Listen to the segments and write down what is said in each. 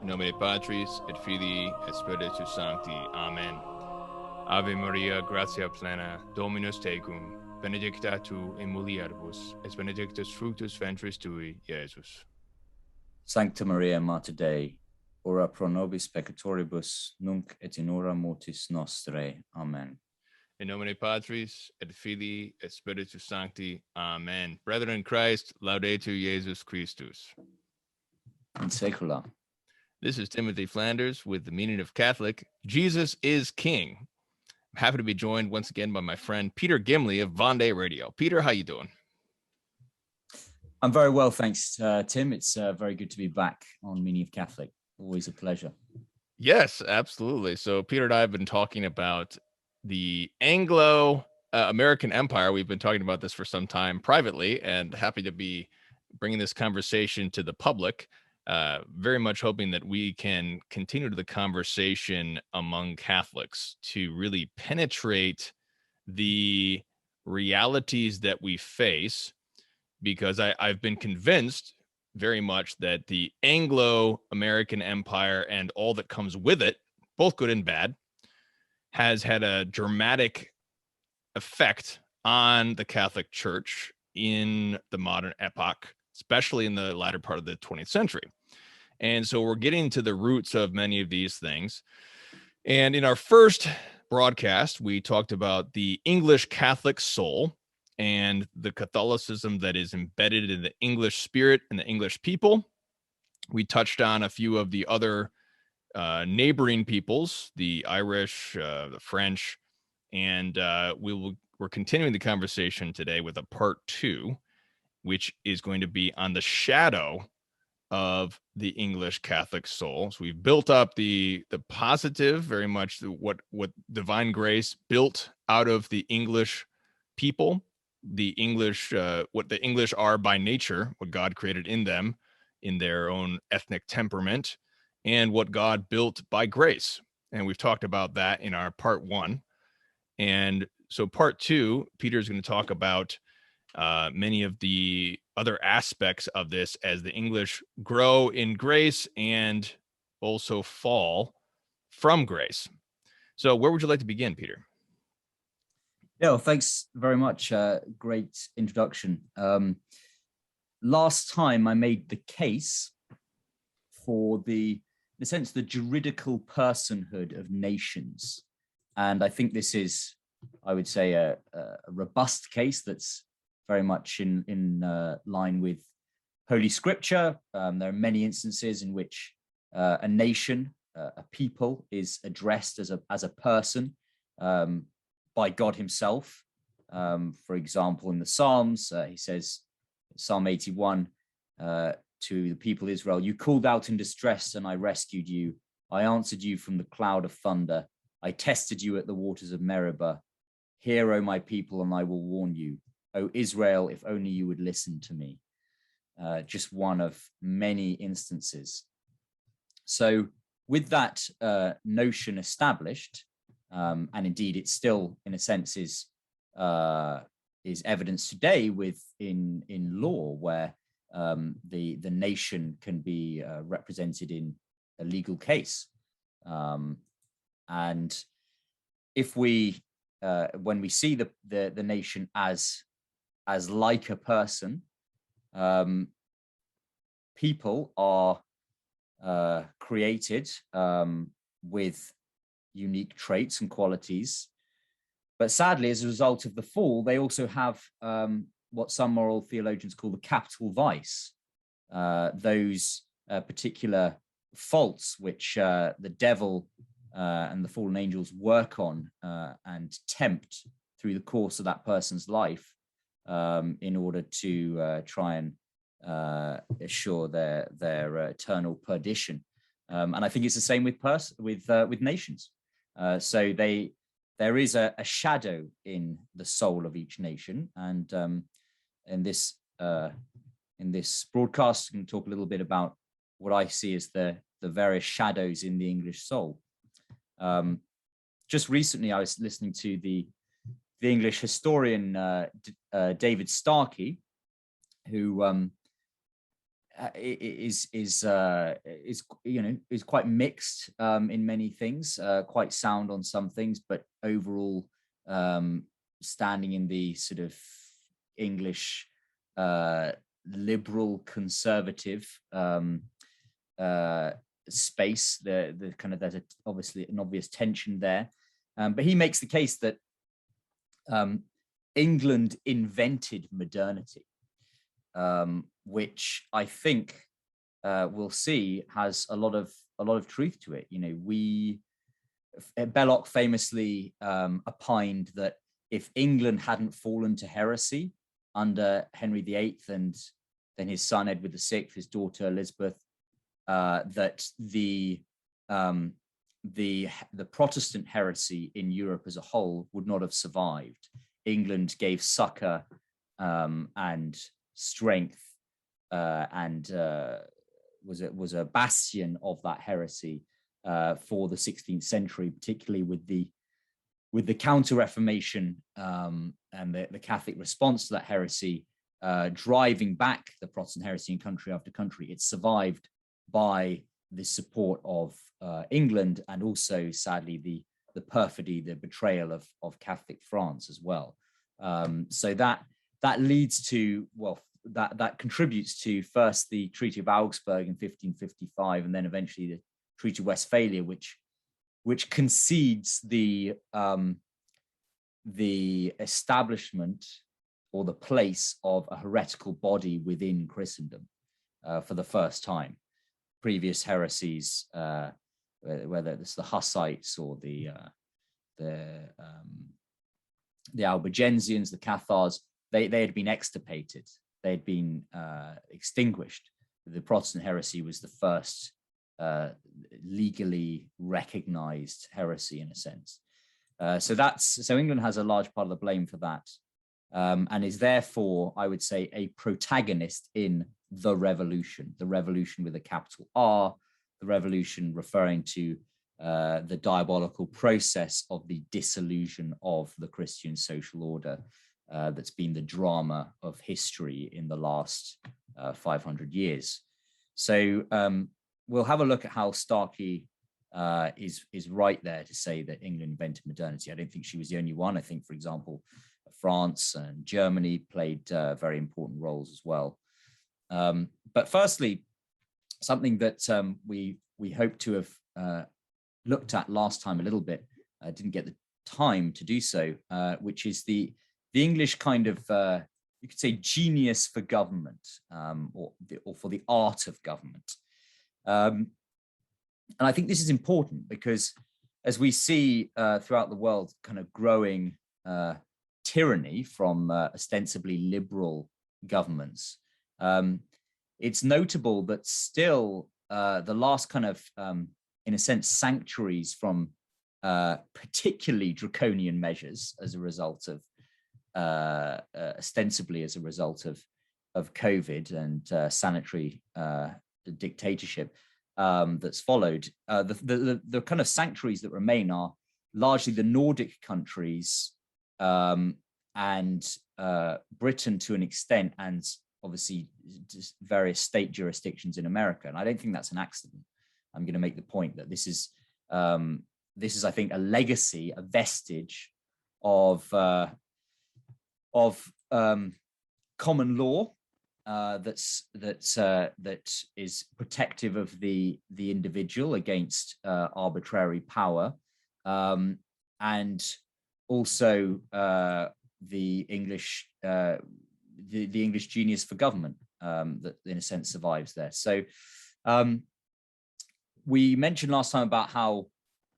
nomine Patris et Filii et Spiritus Sancti. Amen. Ave Maria, gratia plena, Dominus tecum, benedicta tu in mulieribus, et benedictus fructus ventris tui, Iesus. Sancta Maria, Mater Dei, ora pro nobis peccatoribus, nunc et in hora mortis nostrae. Amen. In nomine Patris et Filii et Spiritus Sancti. Amen. Brethren in Christ, laudetur Jesus Christus. In secula. This is Timothy Flanders with the meaning of Catholic. Jesus is King. I'm happy to be joined once again by my friend Peter Gimley of Vendee Radio. Peter, how you doing? I'm very well, thanks, Tim. It's very good to be back on Meaning of Catholic. Always a pleasure. Yes, absolutely. So Peter and I have been talking about the Anglo-American Empire. We've been talking about this for some time privately, and happy to be bringing this conversation to the public. Very much hoping that we can continue the conversation among Catholics to really penetrate the realities that we face, because I've been convinced very much that the Anglo-American Empire and all that comes with it, both good and bad, has had a dramatic effect on the Catholic Church in the modern epoch, especially in the latter part of the 20th century. And so we're getting to the roots of many of these things. And in our first broadcast, we talked about the English Catholic soul and the Catholicism that is embedded in the English spirit and the English people. We touched on a few of the other neighboring peoples, the Irish, the French, and we're continuing the conversation today with a part 2, which is going to be on the shadow of the English Catholic soul. So we've built up the positive, very much what divine grace built out of the English people, the English, what the English are by nature, what God created in them, in their own ethnic temperament, and what God built by grace. And we've talked about that in our part 1. And so part 2, Peter's going to talk about many of the other aspects of this as the English grow in grace and also fall from grace. So where would you like to begin, Peter? Yeah, well, thanks very much. Great introduction. Last time I made the case for in a sense, the juridical personhood of nations. And I think this is, I would say, a robust case that's very much in line with Holy Scripture. There are many instances in which a nation, a people, is addressed as a person by God himself. For example, in the Psalms, he says, Psalm 81, to the people of Israel, "You called out in distress and I rescued you. I answered you from the cloud of thunder. I tested you at the waters of Meribah. Hear, O my people, and I will warn you. O Israel, if only you would listen to me." Just one of many instances. So with that notion established, and indeed it still, in a sense, is evidence today in law, where the nation can be represented in a legal case. And if we, when we see the nation as like a person, people are created with unique traits and qualities, but sadly, as a result of the fall, they also have what some moral theologians call the capital vice, those particular faults which the devil and the fallen angels work on and tempt through the course of that person's life in order to try and assure their eternal perdition. And I think it's the same with nations. So there is a shadow in the soul of each nation, and in this broadcast, we can talk a little bit about what I see as the various shadows in the English soul. Just recently, I was listening to the English historian David Starkey, who is quite mixed in many things, quite sound on some things, but overall standing in the sort of English liberal conservative space. The kind of, there's obviously an obvious tension there, but he makes the case that England invented modernity, which I think we'll see has a lot of truth to it. You know, Belloc famously opined that if England hadn't fallen to heresy under Henry VIII and then his son Edward VI, his daughter Elizabeth, that the Protestant heresy in Europe as a whole would not have survived. England gave succor and strength and was a bastion of that heresy for the 16th century, particularly with the Counter-Reformation and the Catholic response to that heresy, driving back the Protestant heresy in country after country. It survived by the support of England, and also, sadly, the perfidy, the betrayal of Catholic France as well. So that leads to, well, that contributes to first the Treaty of Augsburg in 1555, and then eventually the Treaty of Westphalia, which concedes the establishment or the place of a heretical body within Christendom for the first time. Previous heresies, whether it's the Hussites or the Albigensians, the Cathars, they had been extirpated. They had been extinguished. The Protestant heresy was the first legally recognized heresy, in a sense. So England has a large part of the blame for that, and is therefore, I would say, a protagonist in the revolution with a capital R, the revolution referring to the diabolical process of the dissolution of the Christian social order that's been the drama of history in the last 500 years. So we'll have a look at how Starkey is right there to say that England invented modernity. I don't think she was the only one. I think, for example, France and Germany played very important roles as well. But firstly, something that we hope to have looked at last time a little bit, didn't get the time to do so, which is the English kind of, you could say, genius for government, or for the art of government. And I think this is important because as we see throughout the world kind of growing tyranny from ostensibly liberal governments, it's notable that still the last kind of, in a sense, sanctuaries from particularly draconian measures as a result of, ostensibly as a result of COVID and sanitary dictatorship that's followed. The kind of sanctuaries that remain are largely the Nordic countries and Britain to an extent, and obviously just various state jurisdictions in America. And I don't think that's an accident. I'm going to make the point that this is, I think, a legacy, a vestige of common law that is protective of the individual against arbitrary power, and also the English genius for government that, in a sense, survives there. So we mentioned last time about how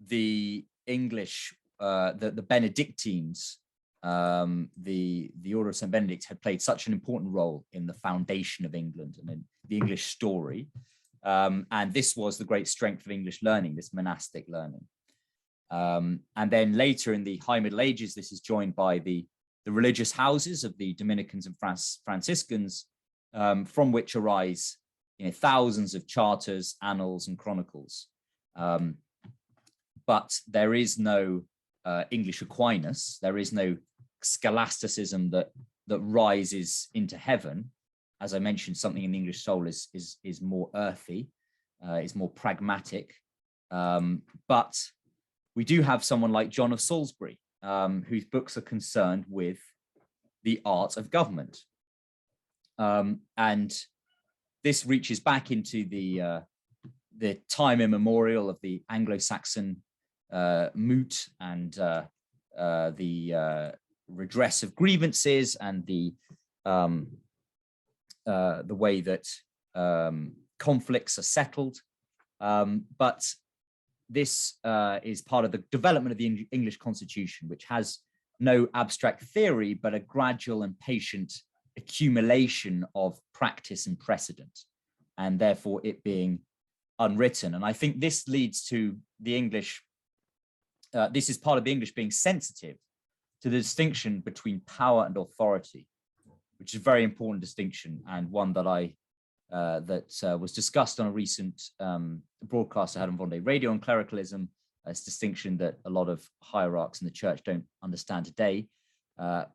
the English, the Benedictines, the Order of St. Benedict had played such an important role in the foundation of England and in the English story. And this was the great strength of English learning, this monastic learning. And then later in the High Middle Ages, this is joined by the religious houses of the Dominicans and Franciscans, from which arise thousands of charters, annals, and chronicles. But there is no English Aquinas. There is no scholasticism that rises into heaven. as I mentioned, something in the English soul is more earthy, is more pragmatic. But we do have someone like John of Salisbury, whose books are concerned with the art of government. And this reaches back into the time immemorial of the Anglo-Saxon moot and the redress of grievances and the way that conflicts are settled. But this is part of the development of the English Constitution, which has no abstract theory, but a gradual and patient accumulation of practice and precedent, and therefore it being unwritten. And I think this leads to the English, this is part of the English being sensitive to the distinction between power and authority, which is a very important distinction, and one that was discussed on a recent broadcast I had on Vendee Radio on clericalism. It's a distinction that a lot of hierarchs in the church don't understand today.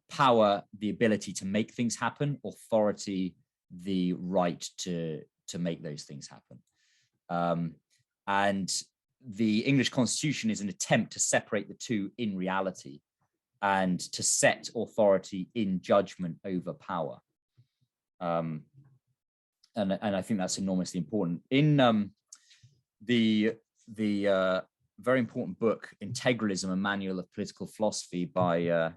Power, the ability to make things happen; authority, the right to make those things happen. And the English Constitution is an attempt to separate the two in reality, and to set authority in judgment over power. And I think that's enormously important. In the very important book, Integralism, a Manual of Political Philosophy by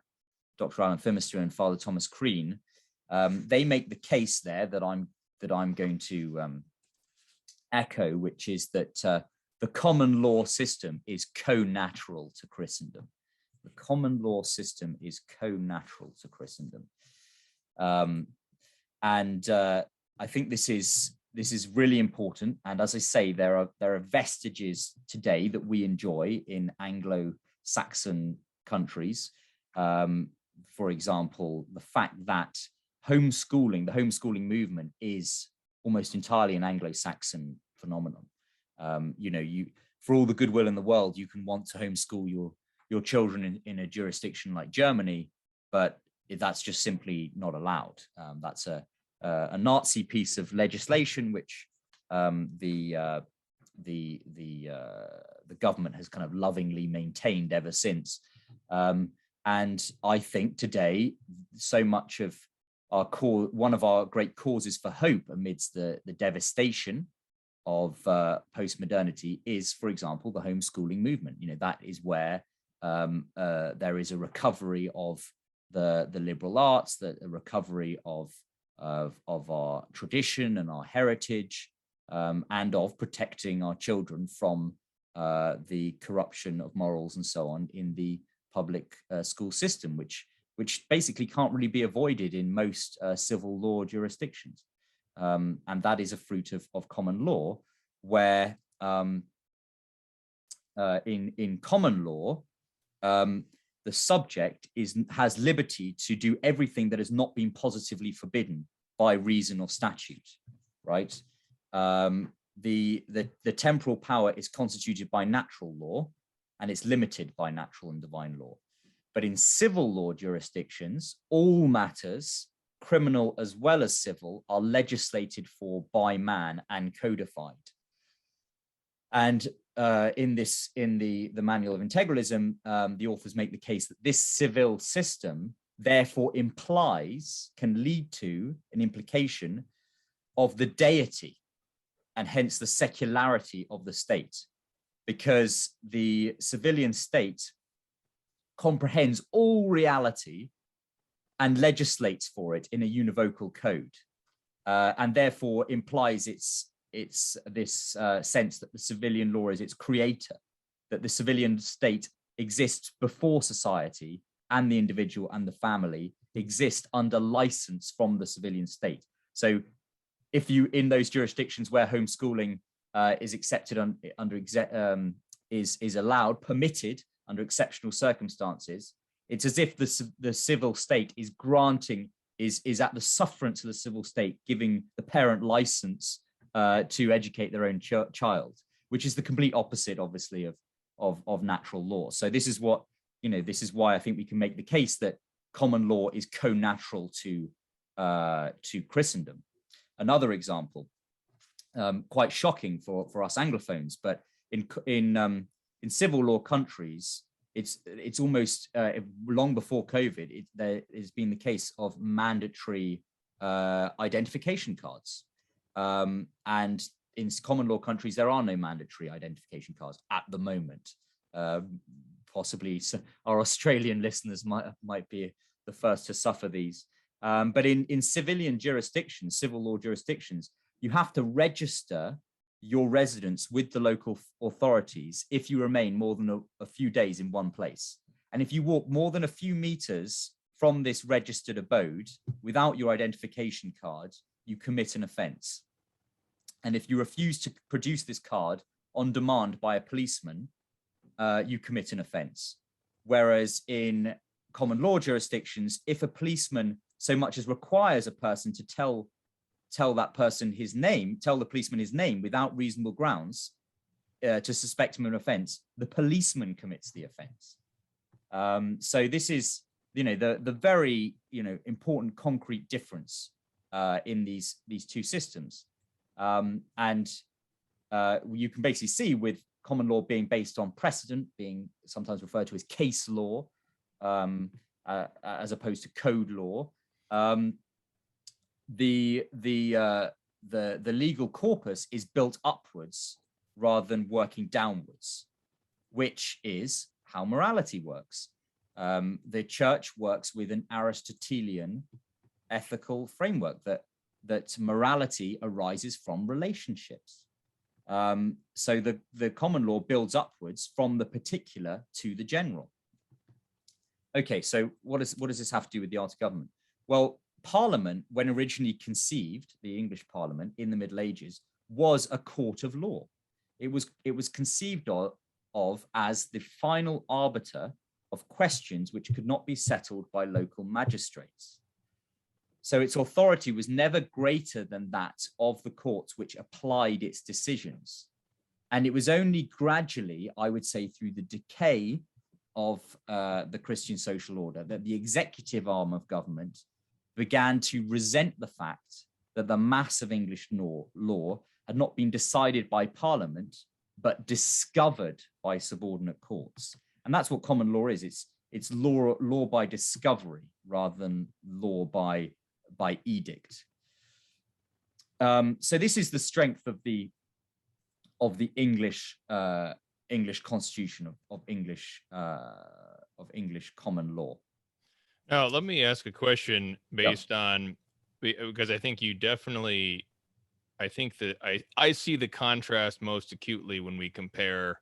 Dr. Alan Phimister and Father Thomas Crean, they make the case there that I'm going to echo, which is that the common law system is co-natural to Christendom. The common law system is co-natural to Christendom. I think this is really important. And as I say, there are vestiges today that we enjoy in Anglo-Saxon countries. For example, the fact that the homeschooling movement is almost entirely an Anglo-Saxon phenomenon. For all the goodwill in the world, you can want to homeschool your children in a jurisdiction like Germany, but that's just simply not allowed. That's a Nazi piece of legislation which the government has kind of lovingly maintained ever since. And I think today, so much of one of our great causes for hope amidst the devastation of post-modernity is, for example, the homeschooling movement. That is where there is a recovery of the liberal arts, a recovery of our tradition and our heritage, and of protecting our children from the corruption of morals and so on in the public school system, which basically can't really be avoided in most civil law jurisdictions. And that is a fruit of common law, where in common law, the subject has liberty to do everything that has not been positively forbidden by reason or statute, right? The temporal power is constituted by natural law, and it's limited by natural and divine law. But in civil law jurisdictions, all matters, criminal as well as civil, are legislated for by man and codified. And in the Manual of Integralism, the authors make the case that this civil system therefore can lead to an implication of the deity, and hence the secularity of the state, because the civilian state comprehends all reality and legislates for it in a univocal code, and therefore implies it's this sense that the civilian law is its creator, that the civilian state exists before society, and the individual and the family exist under license from the civilian state. So if you, in those jurisdictions where homeschooling is accepted is allowed, permitted under exceptional circumstances, it's as if the civil state is granting, is at the sufferance of the civil state, giving the parent license to educate their own child, which is the complete opposite, obviously, of natural law. So this is what, this is why I think we can make the case that common law is co-natural to Christendom. another example, quite shocking for us Anglophones, but in civil law countries, it's almost long before COVID, there has been the case of mandatory identification cards. And in common law countries, there are no mandatory identification cards at the moment. Possibly our Australian listeners might be the first to suffer these. But in civilian jurisdictions, civil law jurisdictions, you have to register your residence with the local authorities if you remain more than a few days in one place. And if you walk more than a few meters from this registered abode without your identification card, you commit an offense. And if you refuse to produce this card on demand by a policeman, you commit an offense. Whereas in common law jurisdictions, if a policeman so much as requires a person to tell that person his name, tell the policeman his name without reasonable grounds to suspect him of an offense, the policeman commits the offense. So this is, the very, important concrete difference in these two systems. And you can basically see with common law being based on precedent, being sometimes referred to as case law, as opposed to code law, the legal corpus is built upwards rather than working downwards, which is how morality works. The church works with an Aristotelian ethical framework that morality arises from relationships. So the common law builds upwards from the particular to the general. Okay, so what does this have to do with the art of government? Well, Parliament, when originally conceived, the English Parliament in the Middle Ages, was a court of law. It was conceived of as the final arbiter of questions which could not be settled by local magistrates. So its authority was never greater than that of the courts which applied its decisions. And it was only gradually, I would say, through the decay of the Christian social order that the executive arm of government began to resent the fact that the mass of English law had not been decided by Parliament, but discovered by subordinate courts. And that's what common law is. It's law by discovery rather than law by edict. So this is the strength of the English Constitution of English common law. Now, let me ask a question based on, because I think you definitely, I think that I see the contrast most acutely when we compare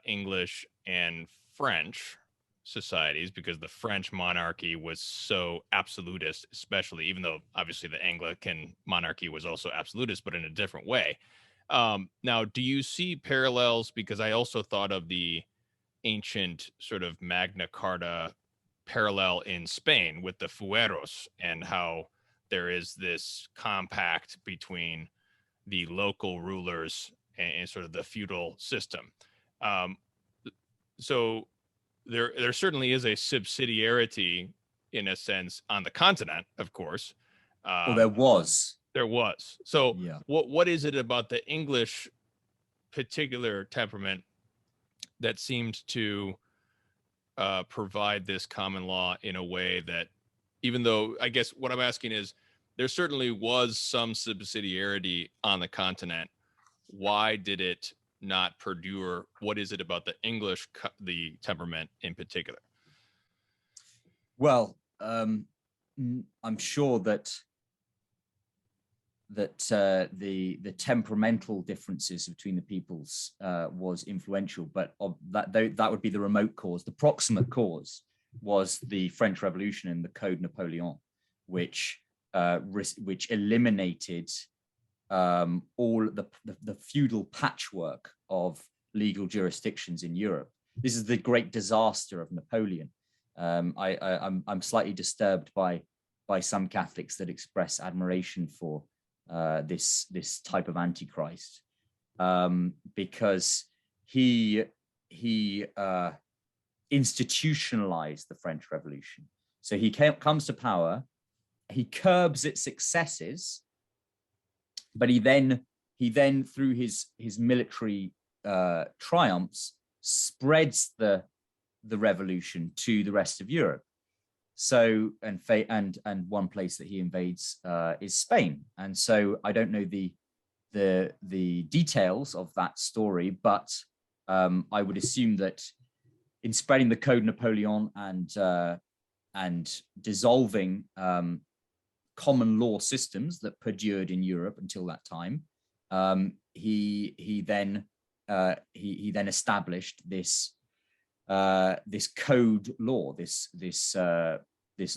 English and French societies, because the French monarchy was so absolutist, especially, even though obviously the Anglican monarchy was also absolutist, but in a different way. Now, do you see parallels? Because I also thought of the ancient sort of Magna Carta parallel in Spain with the fueros, and how there is this compact between the local rulers and sort of the feudal system. So there certainly is a subsidiarity in a sense on the continent, of course. Well, there was. So yeah. What is it about the English particular temperament that seemed to provide this common law in a way that, even though, I guess what I'm asking is, there certainly was some subsidiarity on the continent, why did it not perdure? What is it about the English, the temperament in particular? Well, I'm sure that the temperamental differences between the peoples was influential, but that would be the remote cause. The proximate cause was the French Revolution and the Code Napoleon, which eliminated all the feudal patchwork of legal jurisdictions in Europe. This is the great disaster of Napoleon. I'm slightly disturbed by some Catholics that express admiration for this type of antichrist, because he institutionalized the French Revolution. So he comes to power, he curbs its excesses, But he then through his military triumphs spreads the revolution to the rest of Europe. So and one place that he invades is Spain. And so I don't know the details of that story, but I would assume that in spreading the Code Napoleon and dissolving common law systems that perdured in Europe until that time, he then established this code law, this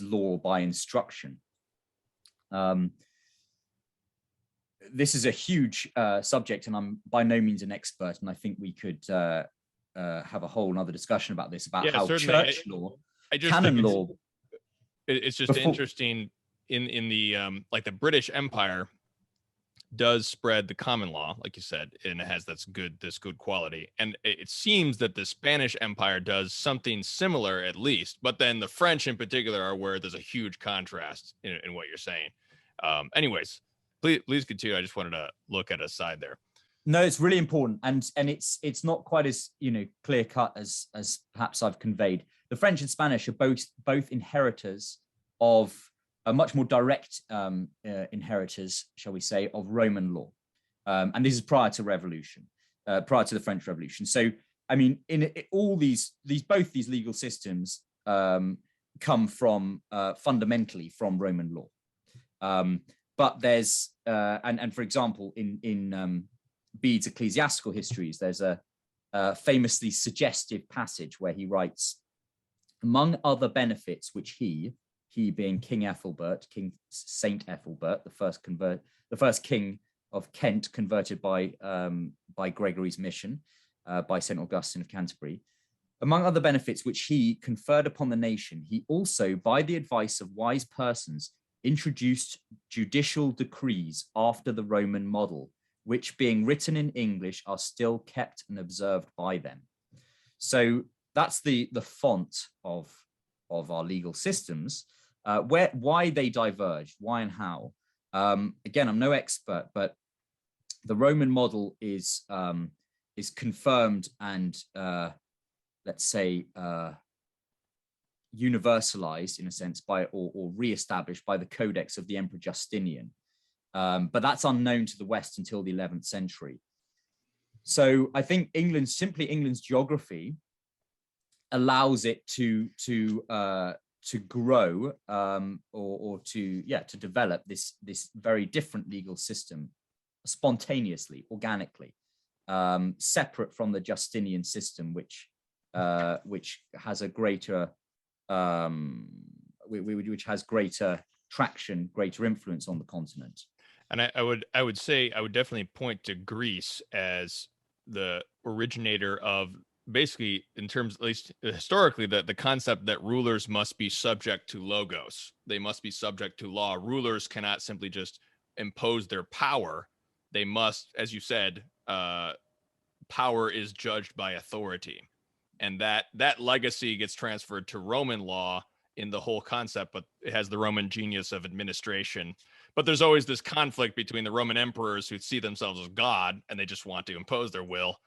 law by instruction. This is a huge subject, and I'm by no means an expert, and I think we could have a whole other discussion about this, about how church law, canon law. It's just interesting in the like the British Empire does spread the common law, like you said, and it has this good quality. And it seems that the Spanish Empire does something similar, at least, but then the French in particular are where there's a huge contrast in what you're saying. Anyways, please continue. I just wanted to look at a side there. No, it's really important, and it's not quite as clear cut as perhaps I've conveyed. The French and Spanish are both inheritors of a much more direct inheritors, shall we say, of Roman law, and this is prior to revolution, prior to the French Revolution. So, I mean, all these legal systems come from fundamentally from Roman law, but there's and for example, in Bede's Ecclesiastical Histories, there's a famously suggestive passage where he writes, among other benefits which he being King Ethelbert, King Saint Ethelbert, the first king of Kent, converted by Gregory's mission, by St. Augustine of Canterbury. Among other benefits which he conferred upon the nation, he also, by the advice of wise persons, introduced judicial decrees after the Roman model, which being written in English are still kept and observed by them. So that's the font of our legal systems. Why they diverge, why and how. Again, I'm no expert, but the Roman model is confirmed and let's say universalized in a sense by or re-established by the Codex of the Emperor Justinian, but that's unknown to the West until the 11th century. So I think England's geography allows it to grow or to develop this very different legal system spontaneously, organically, separate from the Justinian system, which has a greater which has greater traction, greater influence on the continent. And I would definitely point to Greece as the originator of, basically, in terms, at least historically, the concept that rulers must be subject to logos. They must be subject to law. Rulers cannot simply just impose their power. They must, as you said, power is judged by authority. And that legacy gets transferred to Roman law in the whole concept, but it has the Roman genius of administration. But there's always this conflict between the Roman emperors who see themselves as God and they just want to impose their will.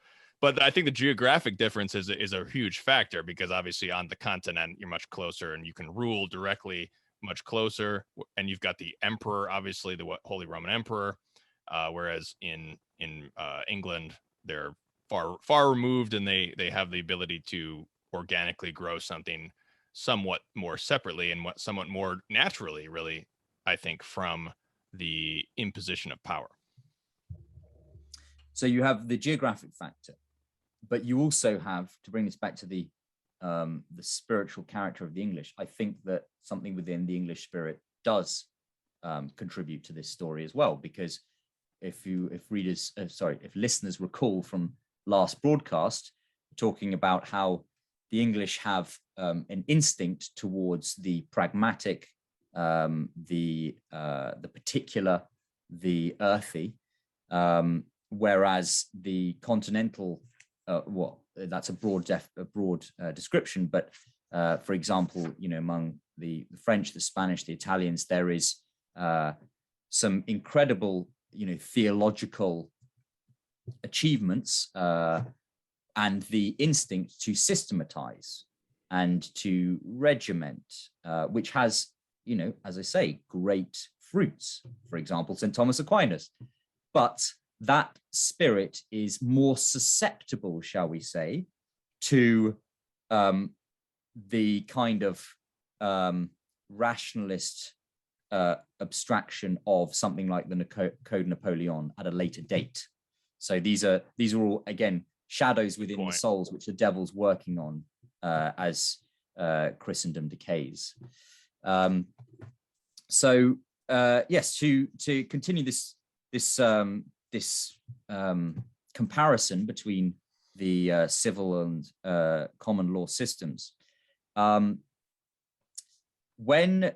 But I think the geographic difference is a huge factor, because obviously on the continent, you're much closer and you can rule directly much closer. And you've got the emperor, obviously the Holy Roman Emperor, whereas in England, they're far removed, and they have the ability to organically grow something somewhat more separately and somewhat more naturally, really, I think, from the imposition of power. So you have the geographic factor, but you also have, to bring this back to the spiritual character of the English, I think that something within the English spirit does contribute to this story as well, because if listeners recall from last broadcast, talking about how the English have an instinct towards the pragmatic, the particular, the earthy, whereas the continental, that's a broad description, but for example, among the French, the Spanish, the Italians, there is some incredible theological achievements and the instinct to systematize and to regiment, which has, as I say, great fruits. For example, St. Thomas Aquinas. But that spirit is more susceptible, shall we say, to the kind of rationalist abstraction of something like the Code Napoleon at a later date. So these are all, again, shadows within the souls which the devil's working on as Christendom decays. Yes, to continue this comparison between the civil and common law systems. When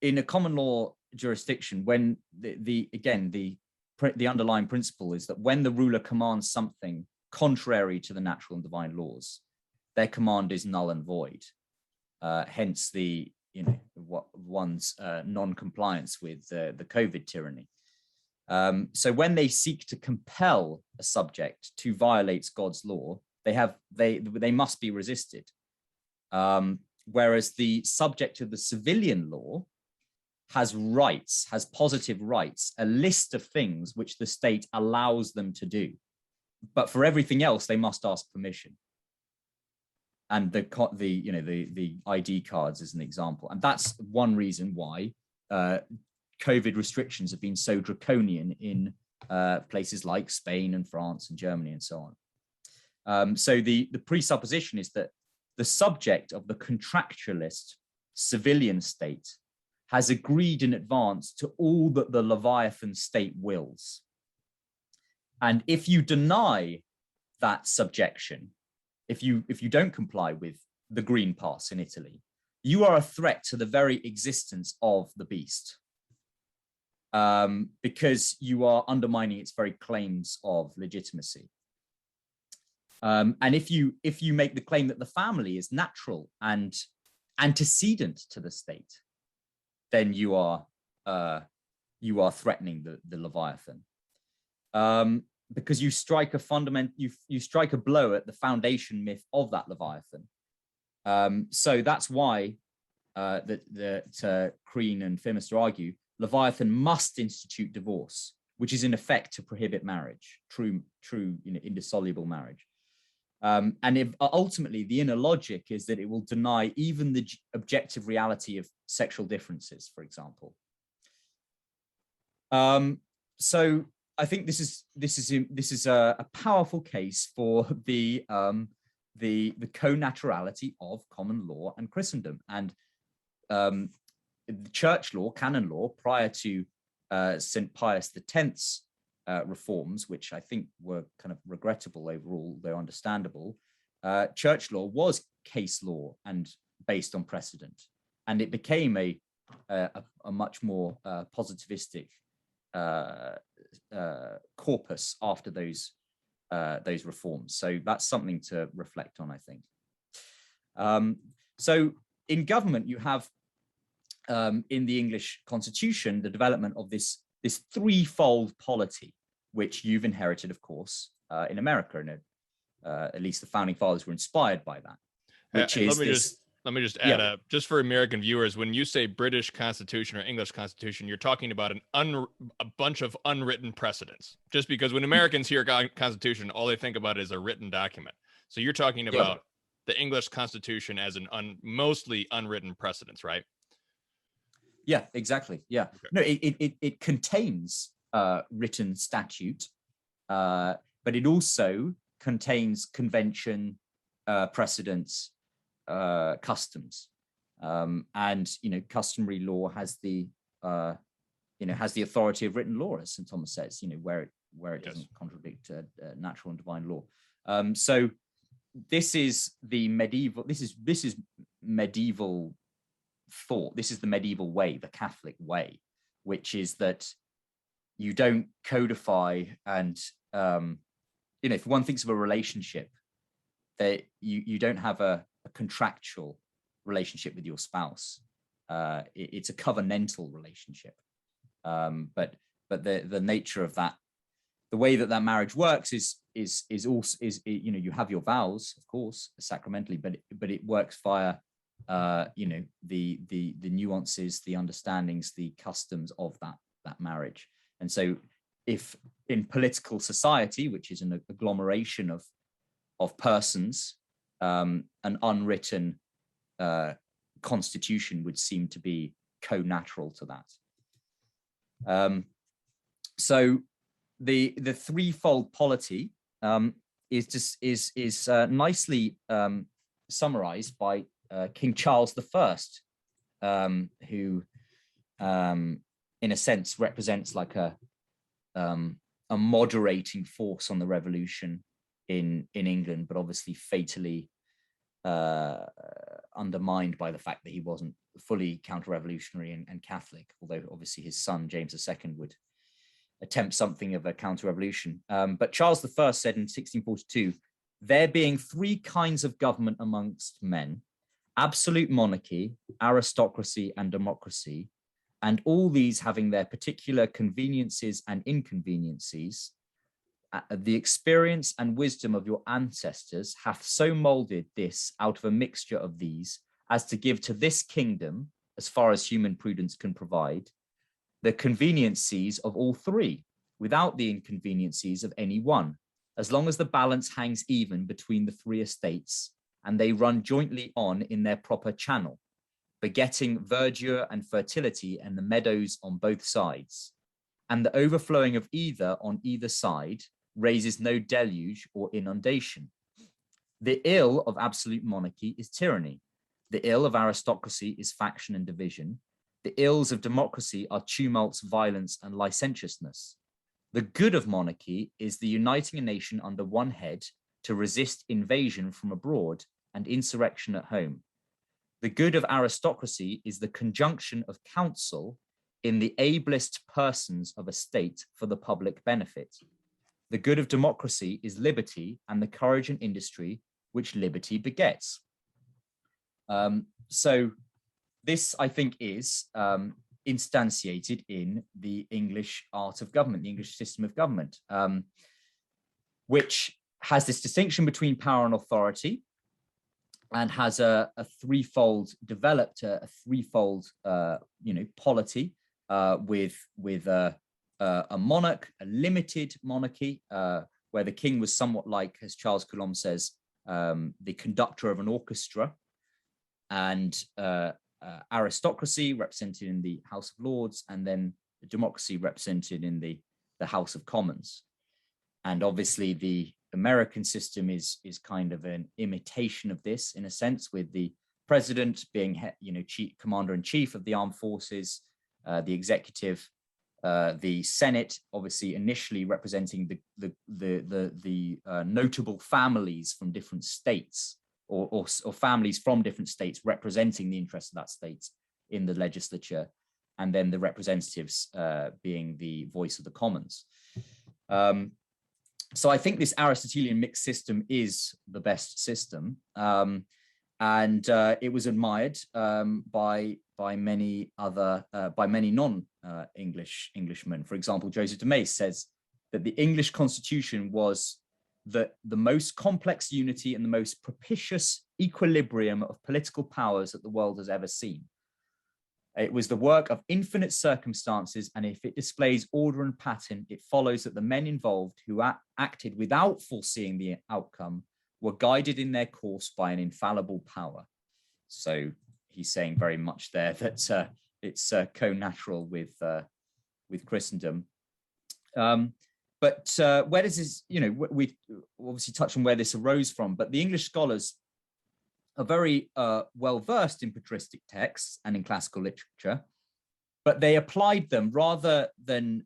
in a common law jurisdiction, when the underlying principle is that when the ruler commands something contrary to the natural and divine laws, their command is null and void. Hence the one's non-compliance with the COVID tyranny. So when they seek to compel a subject to violate God's law, they must be resisted. Whereas the subject of the civilian law has rights, has positive rights, a list of things which the state allows them to do. But for everything else, they must ask permission. And the ID cards is an example. And that's one reason why COVID restrictions have been so draconian in places like Spain and France and Germany and so on. So the presupposition is that the subject of the contractualist civilian state has agreed in advance to all that the Leviathan state wills. And if you deny that subjection, if you don't comply with the Green Pass in Italy, you are a threat to the very existence of the beast, because you are undermining its very claims of legitimacy. And if you make the claim that the family is natural and antecedent to the state, then you are threatening the Leviathan, because you strike you strike a blow at the foundation myth of that Leviathan. So that's why that Crean and Phimister argue Leviathan must institute divorce, which is in effect to prohibit marriage, true indissoluble marriage. And if ultimately the inner logic is that it will deny even the objective reality of sexual differences, for example. So I think this is a powerful case for the co-naturality of common law and Christendom, and the church law, canon law, prior to St. Pius X's reforms, which I think were kind of regrettable overall, though understandable. Church law was case law and based on precedent, and it became a much more positivistic corpus after those reforms. So that's something to reflect on, I think. So in government, you have in the English Constitution the development of this threefold polity, which you've inherited, of course, in America, and at least the founding fathers were inspired by that. Which is let me just add just for American viewers, when you say British Constitution or English Constitution, you're talking about a bunch of unwritten precedents. Just because when Americans hear Constitution, all they think about is a written document. So you're talking about the English Constitution as an mostly unwritten precedents, right? Yeah, exactly. Yeah. Okay. No, it contains written statute, but it also contains convention, precedents, customs, and customary law has the authority of written law, as St. Thomas says, where it doesn't contradict natural and divine law. So this is the medieval. This is medieval thought. This is the medieval way, the Catholic way, which is that you don't codify and if one thinks of a relationship, that you don't have a contractual relationship with your spouse. It's a covenantal relationship, but but the nature of that, the way that that marriage works is also you know, you have your vows, of course, sacramentally, but it works via you know, the nuances, the understandings, the customs of that marriage. And so if in political society, which is an agglomeration of persons, an unwritten constitution would seem to be co-natural to that. So the threefold polity is nicely summarized by King Charles I, who in a sense represents like a moderating force on the revolution in England, but obviously fatally undermined by the fact that he wasn't fully counter-revolutionary and Catholic, although obviously his son James II would attempt something of a counter-revolution. But Charles I said in 1642, there being three kinds of government amongst men, absolute monarchy, aristocracy, and democracy, and all these having their particular conveniences and inconveniencies, the experience and wisdom of your ancestors hath so molded this out of a mixture of these as to give to this kingdom, as far as human prudence can provide, the conveniencies of all three, without the inconveniencies of any one, as long as the balance hangs even between the three estates, and they run jointly on in their proper channel, begetting verdure and fertility and the meadows on both sides. And the overflowing of either on either side raises no deluge or inundation. The ill of absolute monarchy is tyranny. The ill of aristocracy is faction and division. The ills of democracy are tumults, violence, and licentiousness. The good of monarchy is the uniting a nation under one head to resist invasion from abroad and insurrection at home. The good of aristocracy is the conjunction of counsel in the ablest persons of a state for the public benefit. The good of democracy is liberty and the courage and industry which liberty begets. So this, I think, is instantiated in the English art of government, the English system of government, which has this distinction between power and authority, and has a threefold developed a threefold polity with a monarch, a limited monarchy, where the king was somewhat like, as Charles Coulomb says, the conductor of an orchestra, and aristocracy represented in the House of Lords, and then the democracy represented in the House of Commons. And obviously the American system is kind of an imitation of this, in a sense, with the president being, chief commander-in-chief of the armed forces, the executive, the Senate, obviously initially representing the notable families from different states, or families from different states representing the interests of that state in the legislature, and then the representatives being the voice of the commons. So I think this Aristotelian mixed system is the best system, and it was admired by many non-Englishmen. For example, Joseph de Maistre says that the English constitution was the most complex unity and the most propitious equilibrium of political powers that the world has ever seen. It was the work of infinite circumstances, and if it displays order and pattern, it follows that the men involved who acted without foreseeing the outcome were guided in their course by an infallible power. So he's saying very much there that it's co-natural with Christendom. But where does this, we obviously touched on where this arose from, but the English scholars are very well versed in patristic texts and in classical literature, but they applied them rather than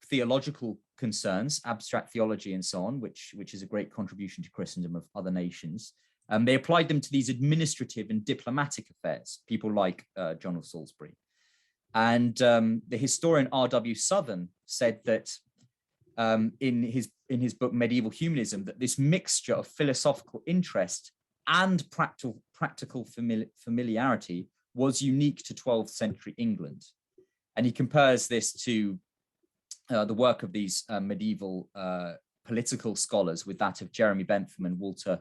theological concerns, abstract theology and so on, which is a great contribution to Christendom of other nations. They applied them to these administrative and diplomatic affairs, people like John of Salisbury. And the historian R.W. Southern said that in his book Medieval Humanism, that this mixture of philosophical interest and practical familiarity was unique to 12th century England. And he compares this to the work of these medieval political scholars with that of Jeremy Bentham and Walter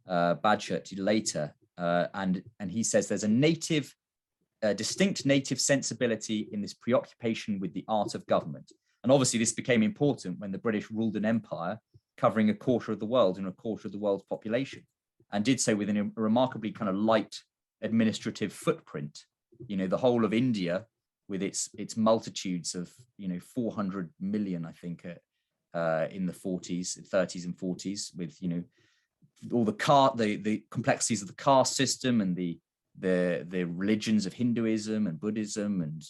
Bagehot later. And he says there's a distinct native sensibility in this preoccupation with the art of government. And obviously this became important when the British ruled an empire covering a quarter of the world and a quarter of the world's population, and did so within a remarkably kind of light administrative footprint. You know, the whole of India with its multitudes of, 400 million, I think, in the 30s and 40s, with, all the complexities of the caste system and the religions of Hinduism and Buddhism and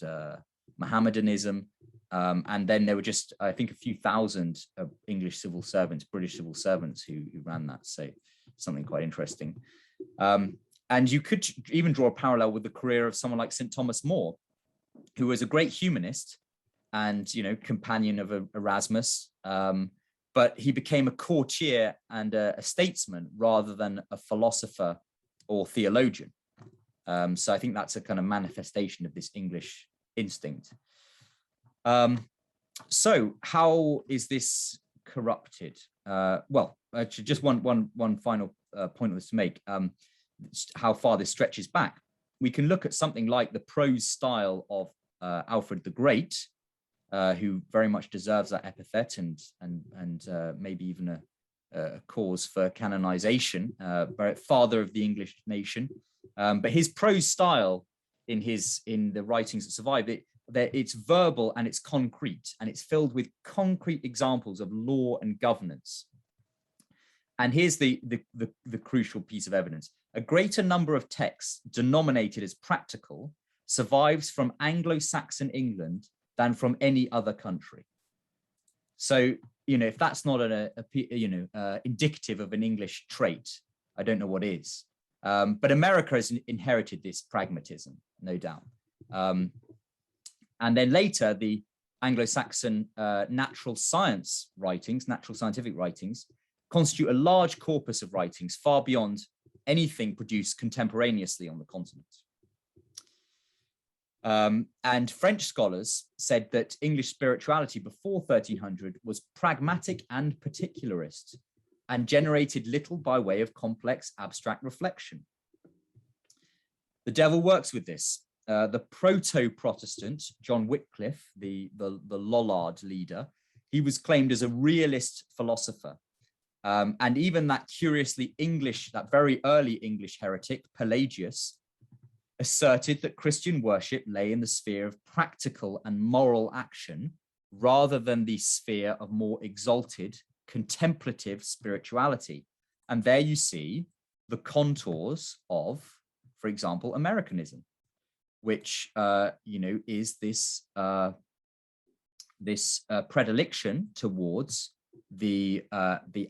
Mohammedanism. And then there were just, I think, a few thousand English civil servants, British civil servants who ran that. So something quite interesting. And you could even draw a parallel with the career of someone like St. Thomas More, who was a great humanist and, companion of Erasmus. But he became a courtier and a statesman rather than a philosopher or theologian. So I think that's a kind of manifestation of this English instinct. So how is this corrupted? Well, actually, just one final point was to make, how far this stretches back. We can look at something like the prose style of Alfred the Great, who very much deserves that epithet and maybe even a cause for canonization, father of the English nation. But his prose style in the writings that survive, it's verbal and it's concrete, and it's filled with concrete examples of law and governance. And here's the crucial piece of evidence. A greater number of texts denominated as practical survives from Anglo-Saxon England than from any other country. So, if that's not indicative of an English trait, I don't know what is. But America has inherited this pragmatism, no doubt. And then later, the Anglo-Saxon natural scientific writings, constitute a large corpus of writings far beyond anything produced contemporaneously on the continent. And French scholars said that English spirituality before 1300 was pragmatic and particularist, and generated little by way of complex abstract reflection. The devil works with this. The proto-Protestant, John Wycliffe, the Lollard leader, he was claimed as a realist philosopher. And even that curiously English, that very early English heretic, Pelagius, asserted that Christian worship lay in the sphere of practical and moral action rather than the sphere of more exalted contemplative spirituality. And there you see the contours of, for example, Americanism, which is this predilection towards the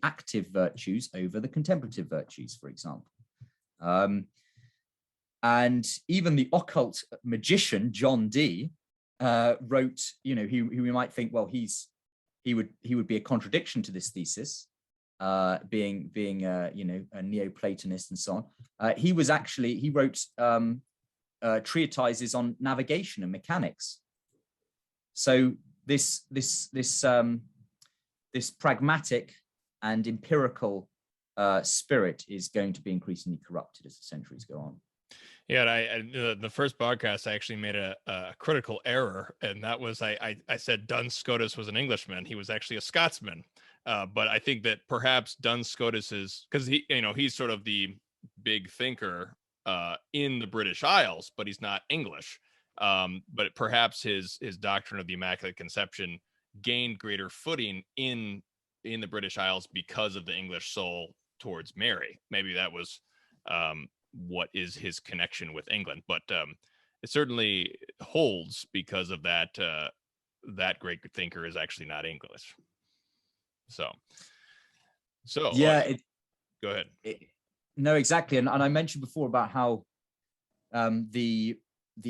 active virtues over the contemplative virtues, for example. And even the occult magician John Dee wrote, who we might think, well, he would be a contradiction to this thesis, being a Neoplatonist and so on. He wrote treatises on navigation and mechanics. So this pragmatic and empirical spirit is going to be increasingly corrupted as the centuries go on. Yeah, and the first podcast, I actually made a critical error, and that was I said Duns Scotus was an Englishman. He was actually a Scotsman. But I think that perhaps Duns Scotus is, because he's sort of the big thinker in the British Isles, but he's not English. But perhaps his doctrine of the Immaculate Conception gained greater footing in the British Isles because of the English soul towards Mary. Maybe that was what is his connection with England, but it certainly holds because of that. That great thinker is actually not English. So yeah, go ahead. No, exactly, and I mentioned before about how the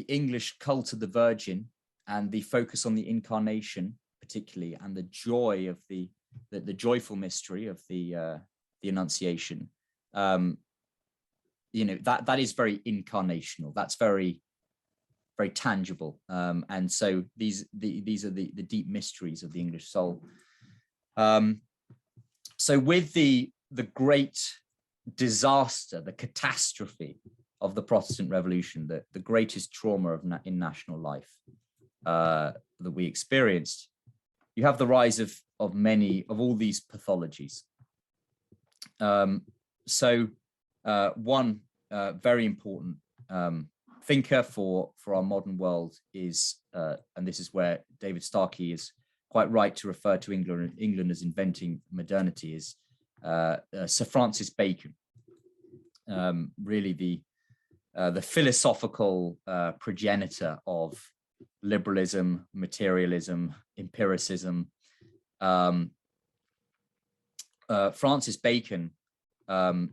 English cult of the Virgin and the focus on the incarnation, particularly, and the joy of the joyful mystery of the Annunciation. That is very incarnational. That's very very tangible. And so these are the deep mysteries of the English soul. So with the great disaster, the catastrophe of the Protestant Revolution, the greatest trauma in national life that we experienced, you have the rise of many of all these pathologies. One very important thinker for our modern world is, and this is where David Starkey is quite right to refer to England as inventing modernity, is Sir Francis Bacon. Really the philosophical progenitor of liberalism, materialism, empiricism. Francis Bacon,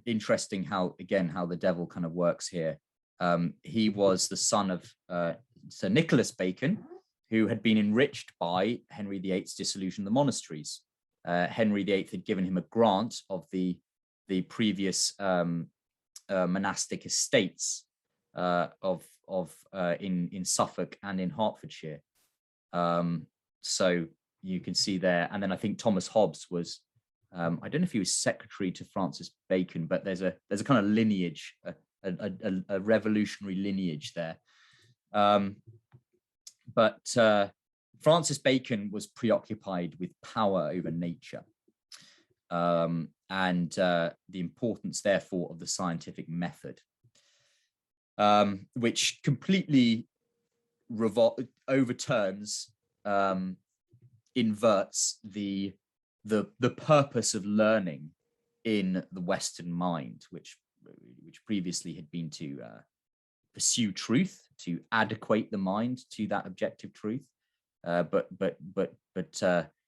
interesting how the devil kind of works here. He was the son of Sir Nicholas Bacon, who had been enriched by Henry VIII's dissolution of the monasteries. Henry VIII had given him a grant of the previous monastic estates in Suffolk and in Hertfordshire. So you can see there, and then I think Thomas Hobbes was, I don't know if he was secretary to Francis Bacon, but there's a kind of lineage, a revolutionary lineage there. But Francis Bacon was preoccupied with power over nature, and the importance, therefore, of the scientific method, which completely overturns, inverts the purpose of learning in the Western mind, which previously had been to pursue truth, to adequate the mind to that objective truth, but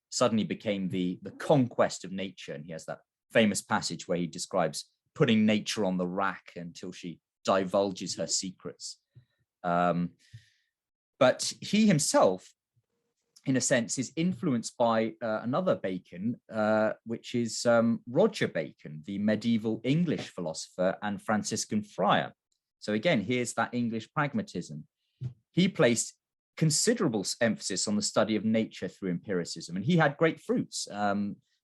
suddenly became the conquest of nature. And he has that famous passage where he describes putting nature on the rack until she divulges her secrets. But he himself, in a sense, is influenced by another Bacon, which is Roger Bacon, the medieval English philosopher and Franciscan friar. So again, here's that English pragmatism. He placed considerable emphasis on the study of nature through empiricism, and he had great fruits.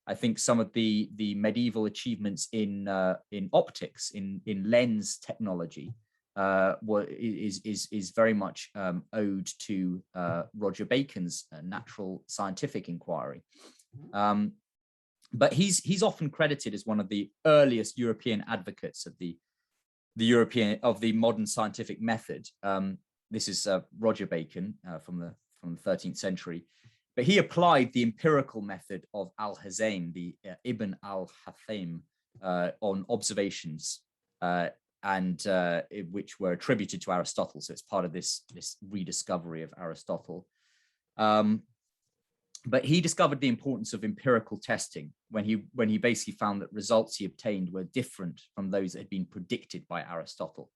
I think some of the medieval achievements in optics, in lens technology, is very much owed to Roger Bacon's natural scientific inquiry. But he's often credited as one of the earliest European advocates of the modern scientific method. This is Roger Bacon from the 13th century, but he applied the empirical method of Al-Hazain, the Ibn al-Hatham, on observations, and which were attributed to Aristotle. So it's part of this rediscovery of Aristotle. But he discovered the importance of empirical testing when he basically found that results he obtained were different from those that had been predicted by Aristotle.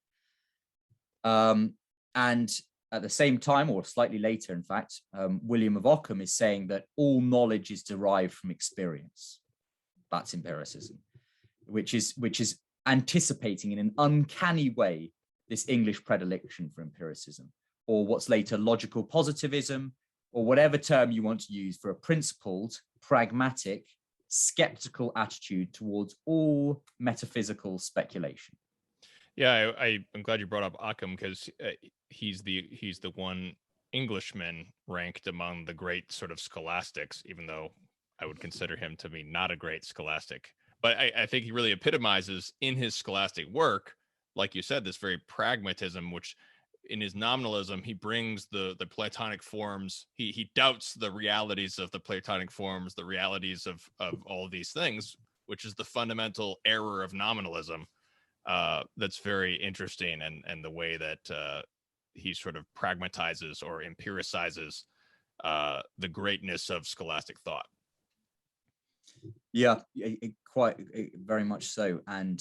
And at the same time, or slightly later, in fact, William of Ockham is saying that all knowledge is derived from experience. That's empiricism, which is anticipating in an uncanny way this English predilection for empiricism, or what's later logical positivism, or whatever term you want to use for a principled, pragmatic, skeptical attitude towards all metaphysical speculation. Yeah, I'm glad you brought up Occam, because he's the one Englishman ranked among the great sort of scholastics, even though I would consider him to be not a great scholastic. But I think he really epitomizes in his scholastic work, like you said, this very pragmatism, which in his nominalism, he brings the Platonic forms. He doubts the realities of the Platonic forms, the realities of all of these things, which is the fundamental error of nominalism. That's very interesting, and the way that he sort of pragmatizes or empiricizes the greatness of scholastic thought. Yeah, quite very much so. And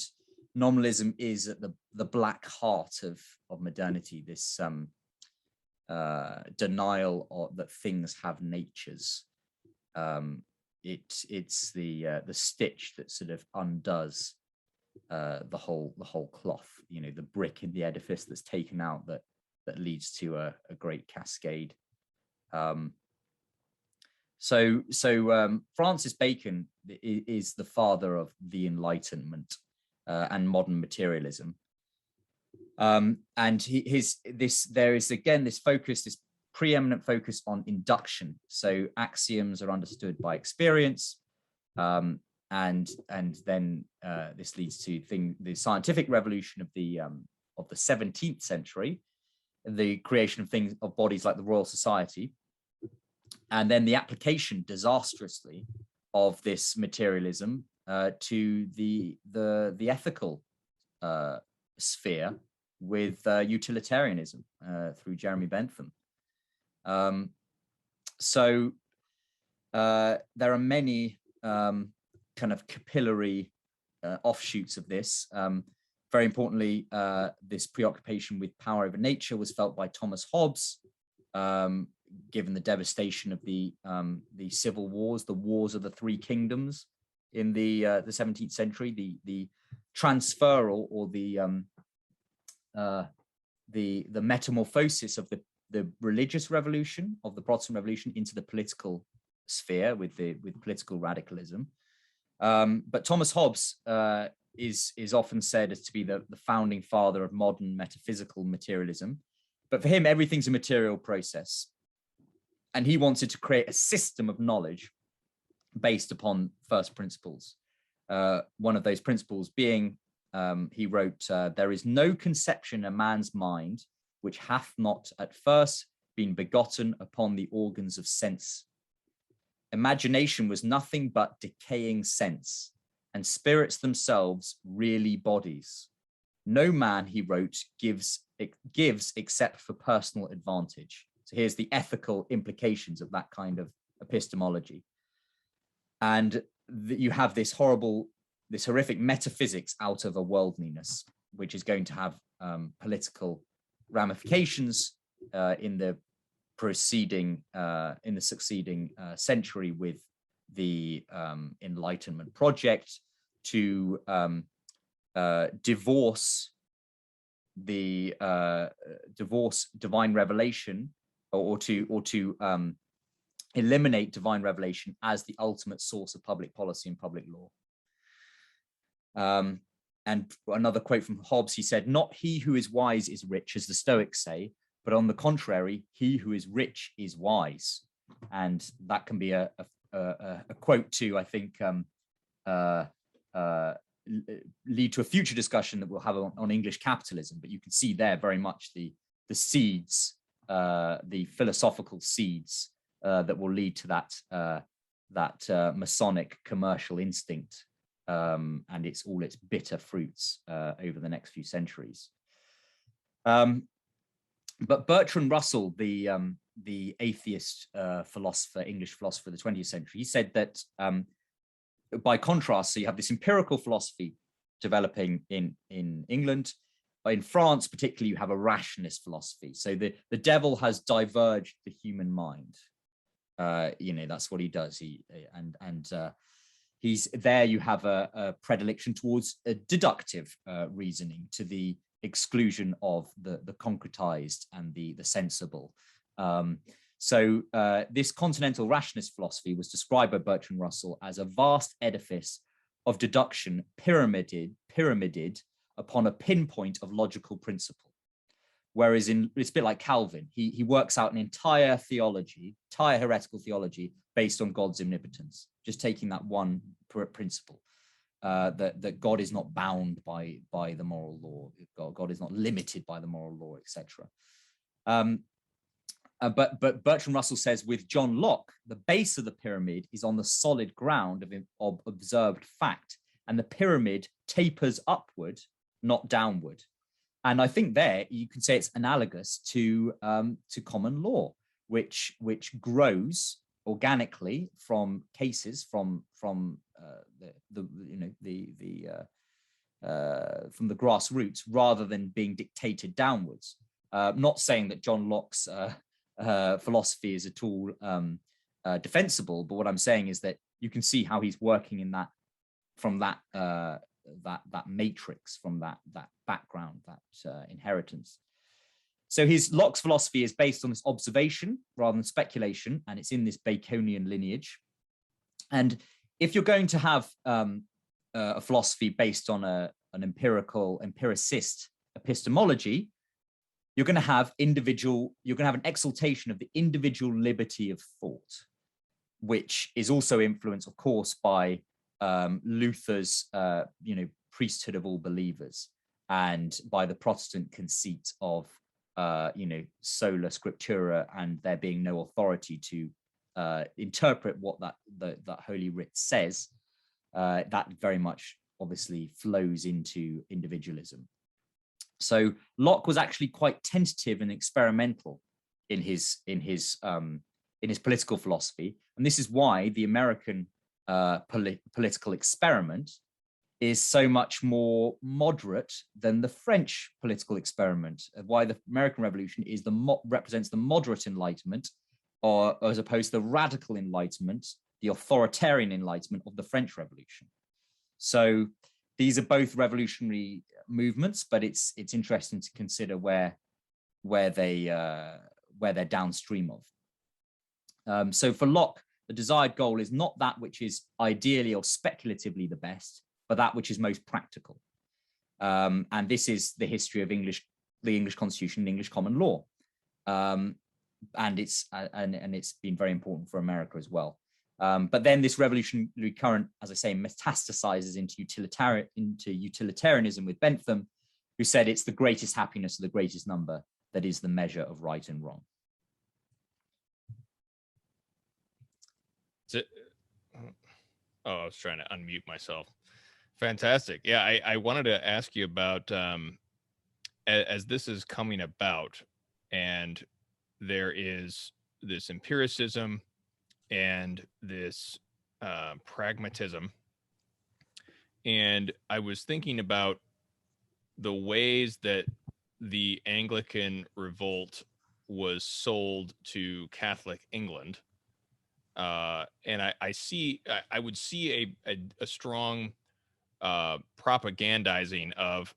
nominalism is at the black heart of modernity, this denial that things have natures. It's the stitch that sort of undoes the whole cloth, the brick in the edifice that's taken out, that that leads to a great cascade. Francis Bacon is the father of the Enlightenment and modern materialism. And there is again this preeminent focus on induction. So axioms are understood by experience, and then this leads to the scientific revolution of the 17th century, the creation of bodies like the Royal Society, and then the application disastrously of this materialism to the ethical sphere with utilitarianism through Jeremy Bentham. There are many kind of capillary offshoots of this. Very importantly, this preoccupation with power over nature was felt by Thomas Hobbes, given the devastation of the civil wars, the Wars of the Three Kingdoms in the 17th century, the transfer or the metamorphosis of the religious revolution of the Protestant Revolution into the political sphere with political radicalism. But Thomas Hobbes is often said as to be the founding father of modern metaphysical materialism. But for him, everything's a material process. And he wanted to create a system of knowledge based upon first principles. One of those principles being, he wrote, there is no conception in man's mind which hath not at first been begotten upon the organs of sense. Imagination was nothing but decaying sense, and spirits themselves really bodies. No man, he wrote, gives except for personal advantage. So here's the ethical implications of that kind of epistemology. And you have this horrific metaphysics out of a worldliness, which is going to have political ramifications in the succeeding century with the Enlightenment project to divorce divine revelation or to eliminate divine revelation as the ultimate source of public policy and public law. And another quote from Hobbes, he said, "Not he who is wise is rich, as the Stoics say, but on the contrary, he who is rich is wise." And that can be a quote to, I think, lead to a future discussion that we'll have on English capitalism. But you can see there very much the seeds, the philosophical seeds that will lead to that Masonic commercial instinct and all its bitter fruits over the next few centuries. But Bertrand Russell, the atheist philosopher, English philosopher of the 20th century, he said that by contrast, so you have this empirical philosophy developing in England, but in France particularly, you have a rationalist philosophy. So the devil has diverged the human mind. That's what he does. He's there. You have a predilection towards a deductive reasoning to the exclusion of the concretized and the sensible. So this continental rationalist philosophy was described by Bertrand Russell as a vast edifice of deduction pyramided upon a pinpoint of logical principle. Whereas it's a bit like Calvin, he works out an entire heretical theology based on God's omnipotence, just taking that one principle, that God is not bound by the moral law, God is not limited by the moral law, etc. But Bertrand Russell says with John Locke, the base of the pyramid is on the solid ground of observed fact, and the pyramid tapers upward, not downward. And I think there you can say it's analogous to common law, which grows organically from cases from the grassroots rather than being dictated downwards. Not saying that John Locke's philosophy is at all defensible, but what I'm saying is that you can see how he's working in that from that matrix, from that background, that inheritance. So Locke's philosophy is based on this observation rather than speculation, and it's in this Baconian lineage. And if you're going to have a philosophy based on an empiricist epistemology, you're going to have an exaltation of the individual liberty of thought, which is also influenced, of course, by Luther's priesthood of all believers, and by the Protestant conceit of sola scriptura, and there being no authority to interpret what that Holy Writ says. That very much obviously flows into individualism. So Locke was actually quite tentative and experimental in his political philosophy, and this is why the American political experiment is so much more moderate than the French political experiment. Why the American Revolution represents the moderate Enlightenment, or as opposed to the radical Enlightenment, the authoritarian Enlightenment of the French Revolution. So these are both revolutionary movements, but it's interesting to consider where they're downstream of. So for Locke, the desired goal is not that which is ideally or speculatively the best, but that which is most practical. And this is the history of the English Constitution and English common law. And it's been very important for America as well. But then this revolutionary current, as I say, metastasizes into utilitarianism with Bentham, who said it's the greatest happiness of the greatest number that is the measure of right and wrong. I was trying to unmute myself. Fantastic. Yeah, I wanted to ask you about, as this is coming about, and there is this empiricism and this pragmatism, and I was thinking about the ways that the Anglican revolt was sold to Catholic England, and I would see a strong propagandizing of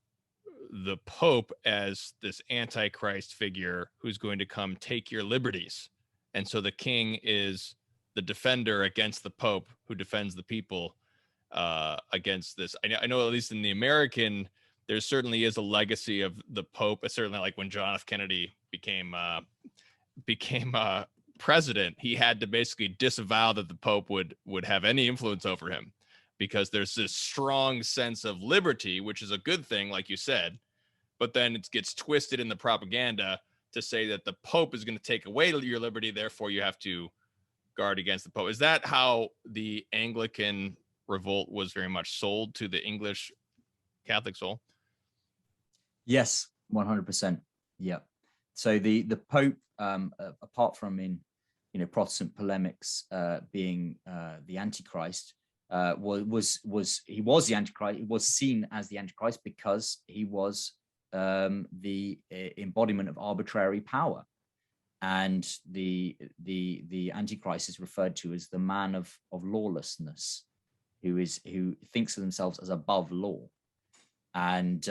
the Pope as this antichrist figure who's going to come take your liberties, and so the king is the defender against the Pope, who defends the people against this. I know at least in the American, there certainly is a legacy of the Pope. Certainly, like when John F. Kennedy became president, he had to basically disavow that the Pope would have any influence over him, because there's this strong sense of liberty, which is a good thing, like you said, but then it gets twisted in the propaganda to say that the Pope is going to take away your liberty, therefore you have to guard against the Pope. Is that how the Anglican revolt was very much sold to the English Catholic soul? Yes, 100%. Yeah. So the Pope, apart from in Protestant polemics being the Antichrist, was the Antichrist. He was seen as the Antichrist because he was the embodiment of arbitrary power, and the Antichrist is referred to as the man of lawlessness, who thinks of themselves as above law. And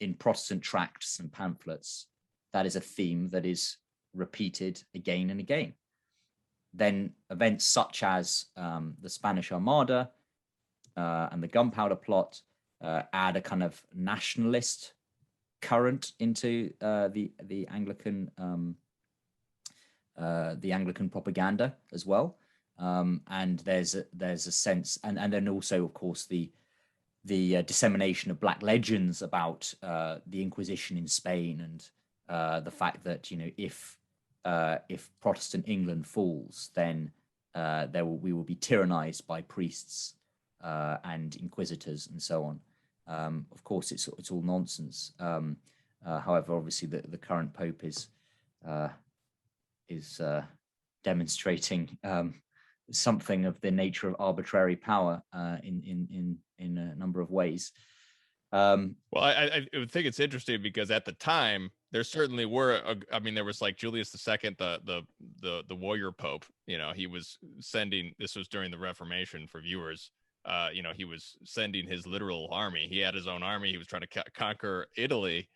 in Protestant tracts and pamphlets, that is a theme that is repeated again and again. Then events such as the Spanish Armada and the Gunpowder Plot add a kind of nationalist current into the Anglican propaganda as well. And there's a sense, and then also, of course, the dissemination of black legends about the Inquisition in Spain, and the fact that if Protestant England falls, then we will be tyrannized by priests and inquisitors and so on. Of course, it's all nonsense. However, obviously, the current Pope is demonstrating something of the nature of arbitrary power in a number of ways. Well, I would think it's interesting because at the time there certainly were. There was like Julius II, the warrior pope. He was sending. This was during the Reformation for viewers. He was sending his literal army. He had his own army. He was trying to conquer Italy,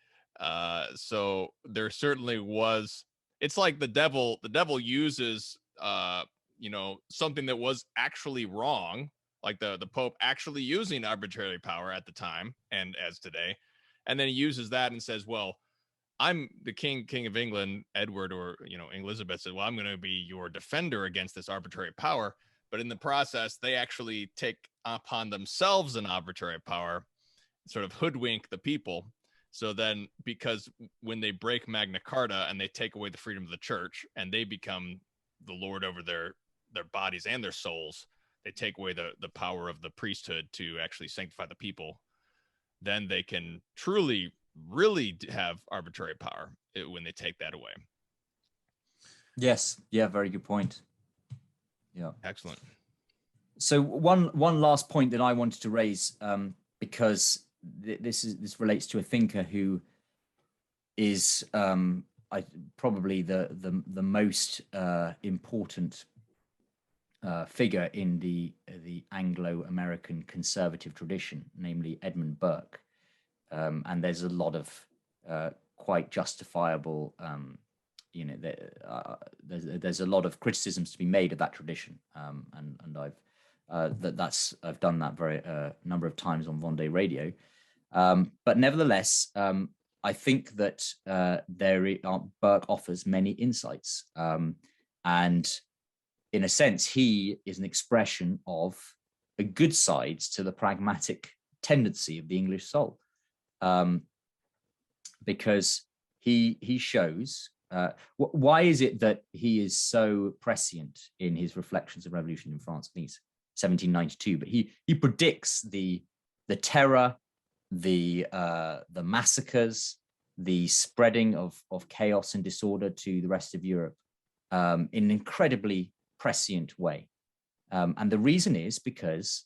So there certainly was. It's like the devil uses something that was actually wrong, like the Pope actually using arbitrary power at the time and as today, and then he uses that and says, well, I'm the king of England, Edward, or Elizabeth said, well, I'm going to be your defender against this arbitrary power. But in the process, they actually take upon themselves an arbitrary power, sort of hoodwink the people. So then, because when they break Magna Carta and they take away the freedom of the church and they become the lord over their bodies and their souls, they take away the power of the priesthood to actually sanctify the people. Then they can truly, really have arbitrary power when they take that away. Yes. Yeah. Very good point. Yeah. Excellent. So one last point that I wanted to raise, because this relates to a thinker who is probably the most important figure in the Anglo-American conservative tradition, namely Edmund Burke. And there's a lot of quite justifiable, there's a lot of criticisms to be made of that tradition, and I've done that very number of times on Vendee Radio. But nevertheless, I think that Burke offers many insights, and in a sense, he is an expression of a good side to the pragmatic tendency of the English soul, because he shows why is it that he is so prescient in his reflections of revolution in France. I think it's 1792, but he predicts the terror, the massacres, the spreading of chaos and disorder to the rest of Europe in an incredibly prescient way. And the reason is because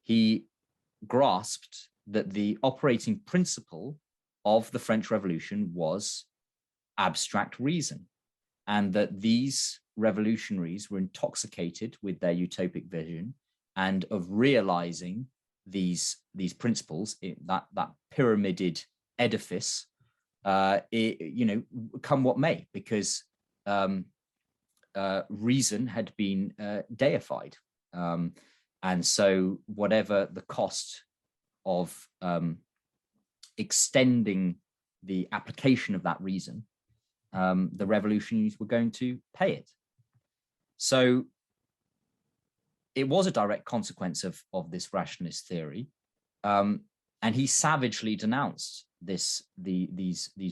he grasped that the operating principle of the French Revolution was abstract reason, and that these revolutionaries were intoxicated with their utopic vision and of realizing these principles, that pyramided edifice, come what may, because reason had been deified, and so whatever the cost of extending the application of that reason, the revolutionaries were going to pay it. So it was a direct consequence of this rationalist theory, and he savagely denounced these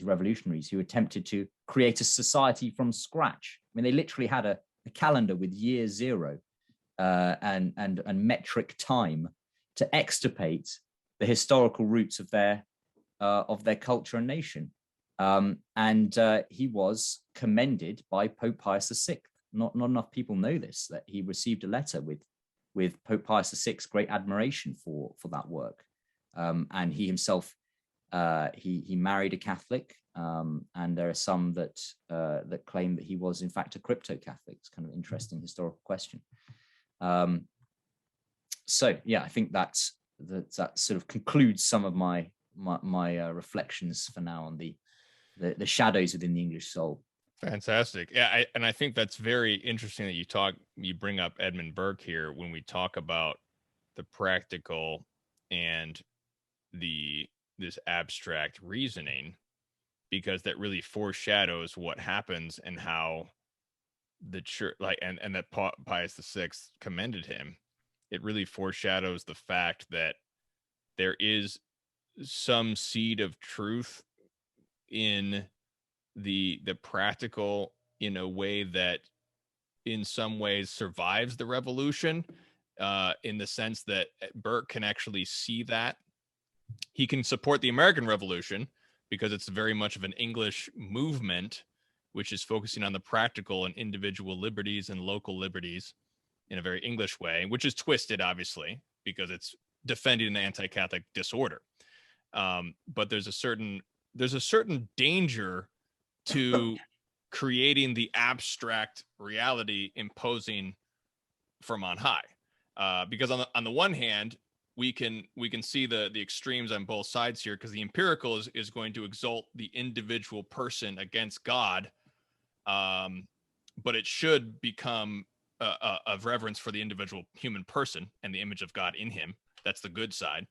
revolutionaries who attempted to create a society from scratch. I mean, they literally had a calendar with year zero and metric time to extirpate the historical roots of their culture and nation. And he was commended by Pope Pius VI. Not enough people know this, that he received a letter with Pope Pius VI's great admiration for that work. And he himself, he married a Catholic, and there are some that claim that he was in fact a crypto-Catholic. It's kind of an interesting historical question. So yeah, I think that sort of concludes some of my reflections for now on the shadows within the English soul. Fantastic. Yeah, I think that's very interesting that you bring up Edmund Burke here when we talk about the practical and this abstract reasoning, because that really foreshadows what happens and how the church, and that Pius VI commended him. It really foreshadows the fact that there is some seed of truth in the practical, in a way that in some ways survives the revolution, in the sense that Burke can actually see that. He can support the American Revolution because it's very much of an English movement, which is focusing on the practical and individual liberties and local liberties in a very English way, which is twisted, obviously, because it's defending an anti-Catholic disorder. But there's a certain danger to creating the abstract reality imposing from on high, because on the one hand, we can see the extremes on both sides here, because the empirical is going to exalt the individual person against God, but it should become of reverence for the individual human person and the image of God in him. That's the good side.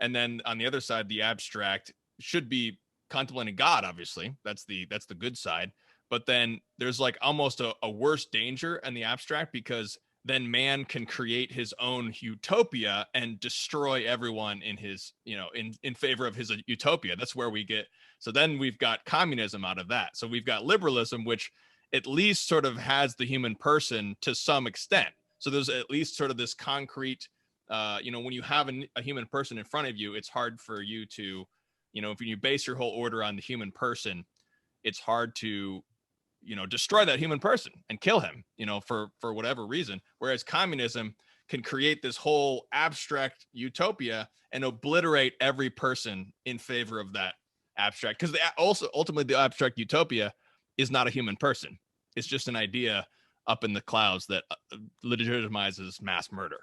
And then on the other side, the abstract should be contemplating God, obviously. That's the good side. But then there's like almost a worse danger in the abstract, because then man can create his own utopia and destroy everyone in his, in favor of his utopia. That's where we get. So then we've got communism out of that. So we've got liberalism, which at least sort of has the human person to some extent. So there's at least sort of this concrete, when you have a human person in front of you, it's hard for you to, if you base your whole order on the human person, it's hard to, destroy that human person and kill him, for whatever reason. Whereas communism can create this whole abstract utopia and obliterate every person in favor of that abstract. Because also ultimately the abstract utopia is not a human person. It's just an idea up in the clouds that legitimizes mass murder.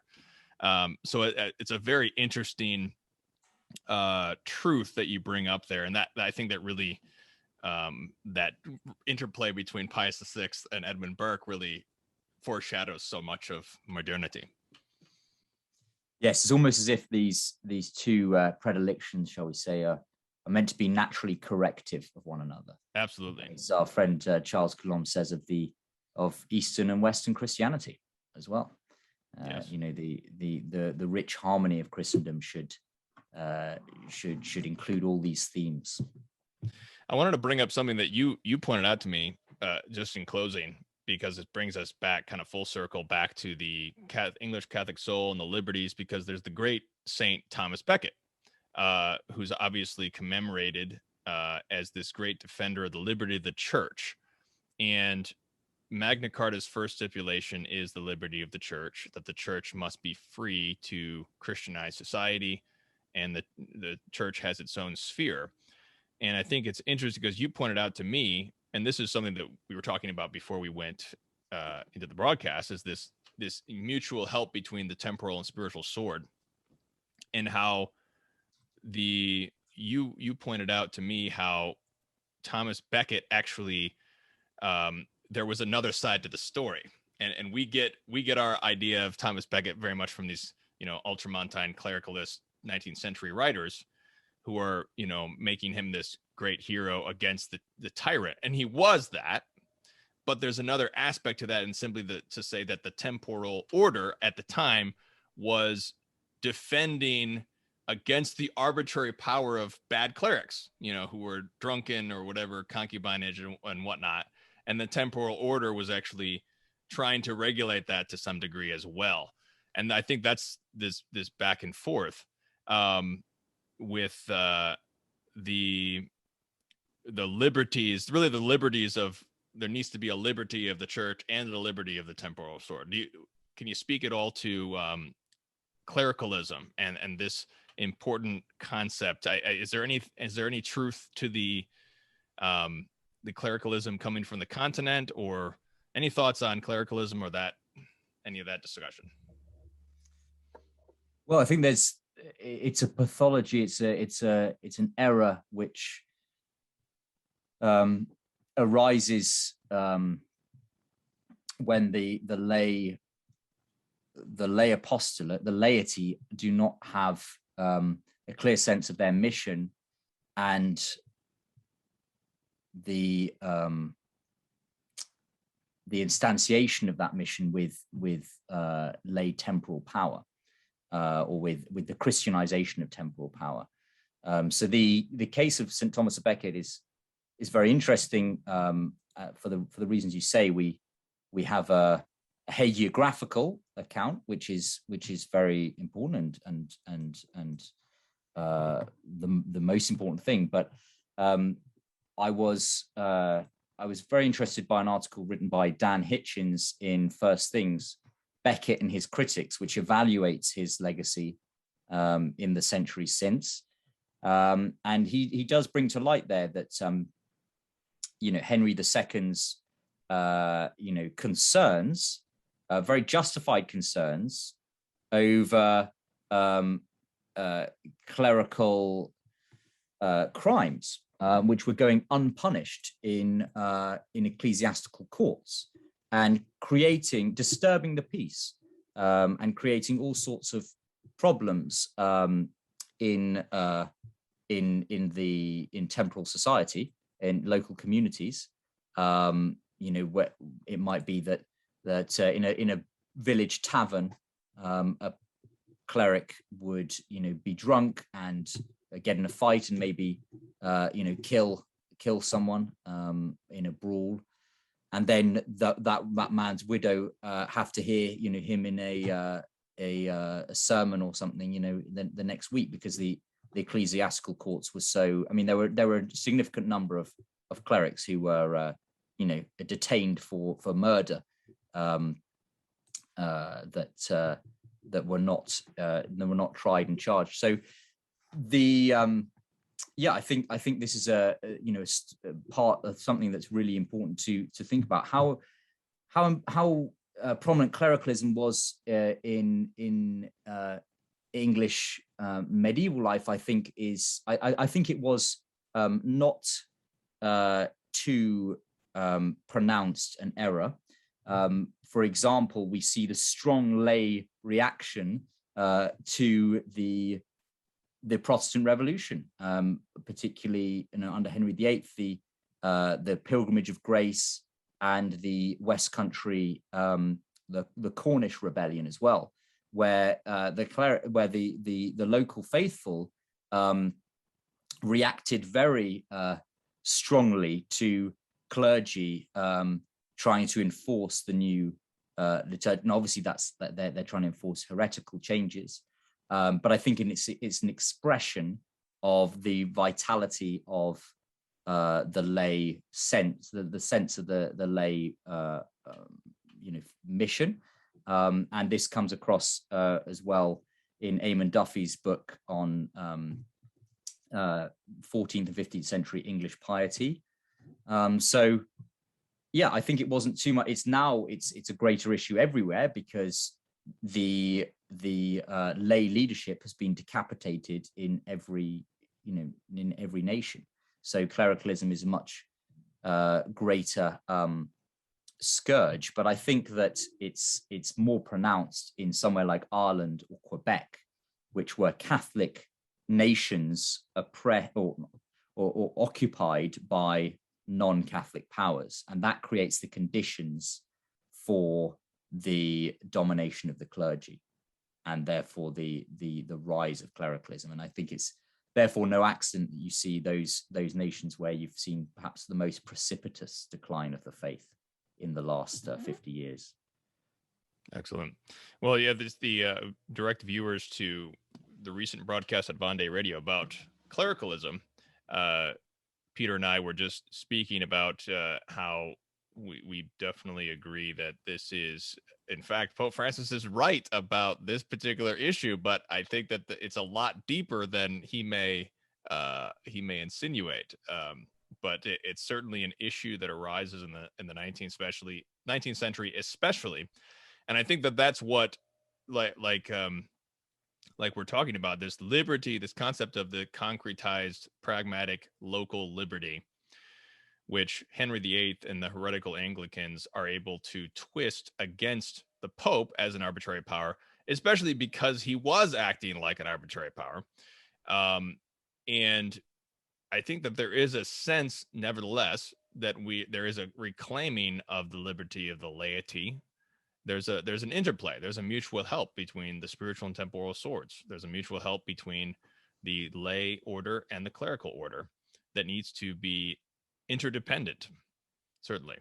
So it's a very interesting truth that you bring up there. And that I think that really, that interplay between Pius VI and Edmund Burke really foreshadows so much of modernity. Yes, it's almost as if these two predilections, shall we say, are meant to be naturally corrective of one another. Absolutely. As our friend Charles Coulomb says of Eastern and Western Christianity as well. Yes. The rich harmony of Christendom should include all these themes. I wanted to bring up something that you pointed out to me just in closing, because it brings us back kind of full circle back to the English Catholic soul and the liberties, because there's the great Saint Thomas Becket, who's obviously commemorated as this great defender of the liberty of the church. And Magna Carta's first stipulation is the liberty of the church, that the church must be free to Christianize society, and the church has its own sphere. And I think it's interesting because you pointed out to me, and this is something that we were talking about before we went into the broadcast, is this mutual help between the temporal and spiritual sword, and how you pointed out to me how Thomas Becket actually, there was another side to the story, and we get our idea of Thomas Becket very much from these ultramontane clericalist 19th century writers who are making him this great hero against the tyrant, and he was that. But there's another aspect to that, and simply to say that the temporal order at the time was defending against the arbitrary power of bad clerics, who were drunken or whatever, concubinage and whatnot. And the temporal order was actually trying to regulate that to some degree as well. And I think that's this back and forth with the liberties, really the liberties of, there needs to be a liberty of the church and the liberty of the temporal sword. Can you speak at all to clericalism and this important concept? Is there any truth to the clericalism coming from the continent, or any thoughts on clericalism or any of that discussion? Well, I think it's a pathology. It's an error which arises when the lay apostolate, the laity, do not have a clear sense of their mission and the instantiation of that mission with lay temporal power, or with the Christianization of temporal power. So the case of St. Thomas of Becket is very interesting for the reasons you say. We have a hagiographical account, which is very important and the most important thing. But I was very interested by an article written by Dan Hitchens in First Things, Becket and His Critics, which evaluates his legacy in the centuries since. And he does bring to light there that Henry II's concerns, very justified concerns over clerical crimes, which were going unpunished in ecclesiastical courts, and disturbing the peace, and creating all sorts of problems in temporal society, in local communities. Where it might be that in a village tavern, a cleric would be drunk and get in a fight and maybe kill someone in a brawl, and then that man's widow have to hear him in a sermon or something the next week, because the ecclesiastical courts were so. I mean, there were a significant number of clerics who were detained for murder, that were not tried and charged. So I think this is a part of something that's really important to think about, how prominent clericalism was in English medieval life. I think it was not too pronounced an error. For example, we see the strong lay reaction to the Protestant Revolution, particularly under Henry VIII, the Pilgrimage of Grace, and the West Country, the Cornish Rebellion as well, where the local faithful reacted very strongly to clergy trying to enforce the new liturgy. And obviously they're trying to enforce heretical changes. But I think it's an expression of the vitality of the lay sense, the sense of the lay mission. And this comes across as well in Eamon Duffy's book on 14th and 15th century English piety. So yeah, I think it wasn't too much. It's a greater issue everywhere, because the lay leadership has been decapitated in every nation. So clericalism is a much greater scourge. But I think that it's more pronounced in somewhere like Ireland or Quebec, which were Catholic nations or occupied by non-Catholic powers, and that creates the conditions for the domination of the clergy, and therefore the rise of clericalism. And I think it's therefore no accident that you see those nations where you've seen perhaps the most precipitous decline of the faith in the last 50 years. Excellent. Well, yeah, this the direct viewers to the recent broadcast at Vendee Radio about clericalism. Peter and I were just speaking about how we definitely agree that this is, in fact, Pope Francis is right about this particular issue, but I think that it's a lot deeper than he may insinuate. But it's certainly an issue that arises in the 19th century, especially, and I think that that's what like we're talking about, this liberty, this concept of the concretized, pragmatic, local liberty, which Henry VIII and the heretical Anglicans are able to twist against the Pope as an arbitrary power, especially because he was acting like an arbitrary power. And I think that there is a sense, nevertheless, that there is a reclaiming of the liberty of the laity. There's an interplay. There's a mutual help between the spiritual and temporal swords. There's a mutual help between the lay order and the clerical order that needs to be interdependent, certainly.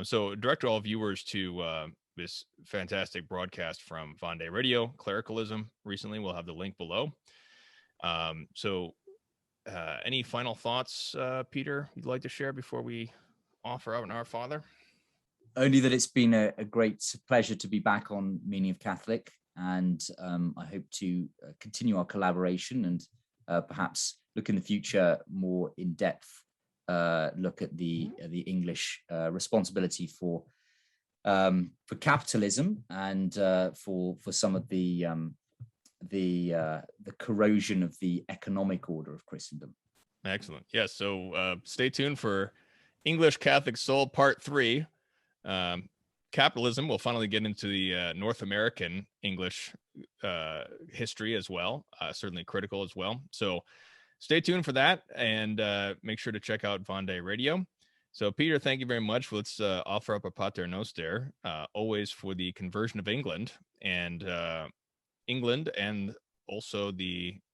So direct all viewers to this fantastic broadcast from Vendee Radio, Clericalism, recently. We'll have the link below. Any final thoughts, Peter, you'd like to share before we offer out an Our Father? Only that it's been a great pleasure to be back on Meaning of Catholic, and I hope to continue our collaboration and perhaps look in the future more in depth, look at the English responsibility for capitalism and for some of the the corrosion of the economic order of Christendom. Excellent. Yes. So stay tuned for English Catholic Soul Part 3. Capitalism. We'll finally get into the North American English history as well. Certainly critical as well. So stay tuned for that, and make sure to check out Vendee Radio. So, Peter, thank you very much. Let's offer up a Pater Noster, always for the conversion of England, and also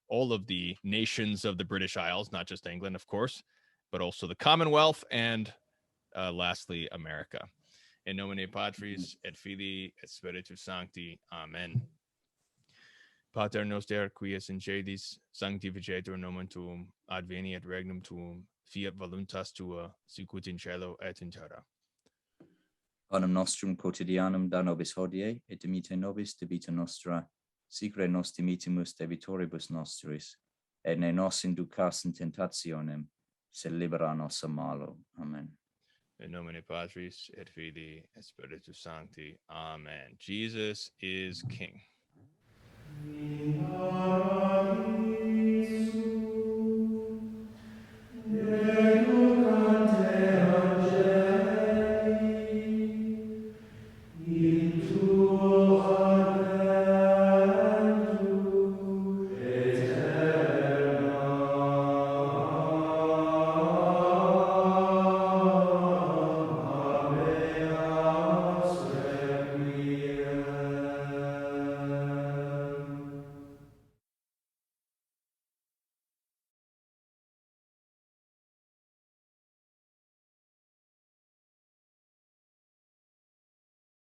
all of the nations of the British Isles, not just England, of course, but also the Commonwealth, and lastly, America. In nomine Patris et Filii et Spiritus Sancti. Amen. Pater noster, qui es in caelis, sanctificetur nomen tuum, adveniat regnum tuum, fiat voluntas tua, sicut in cielo et in terra. Panem nostrum quotidianum da nobis hodie, et dimite nobis debita nostra, sicere nos dimittimus debitoribus nostris, et ne nos inducas in tentationem, sed libera nos a malo. Amen. In nomine Patris et Filii et Spiritus Sancti. Amen. Jesus is King.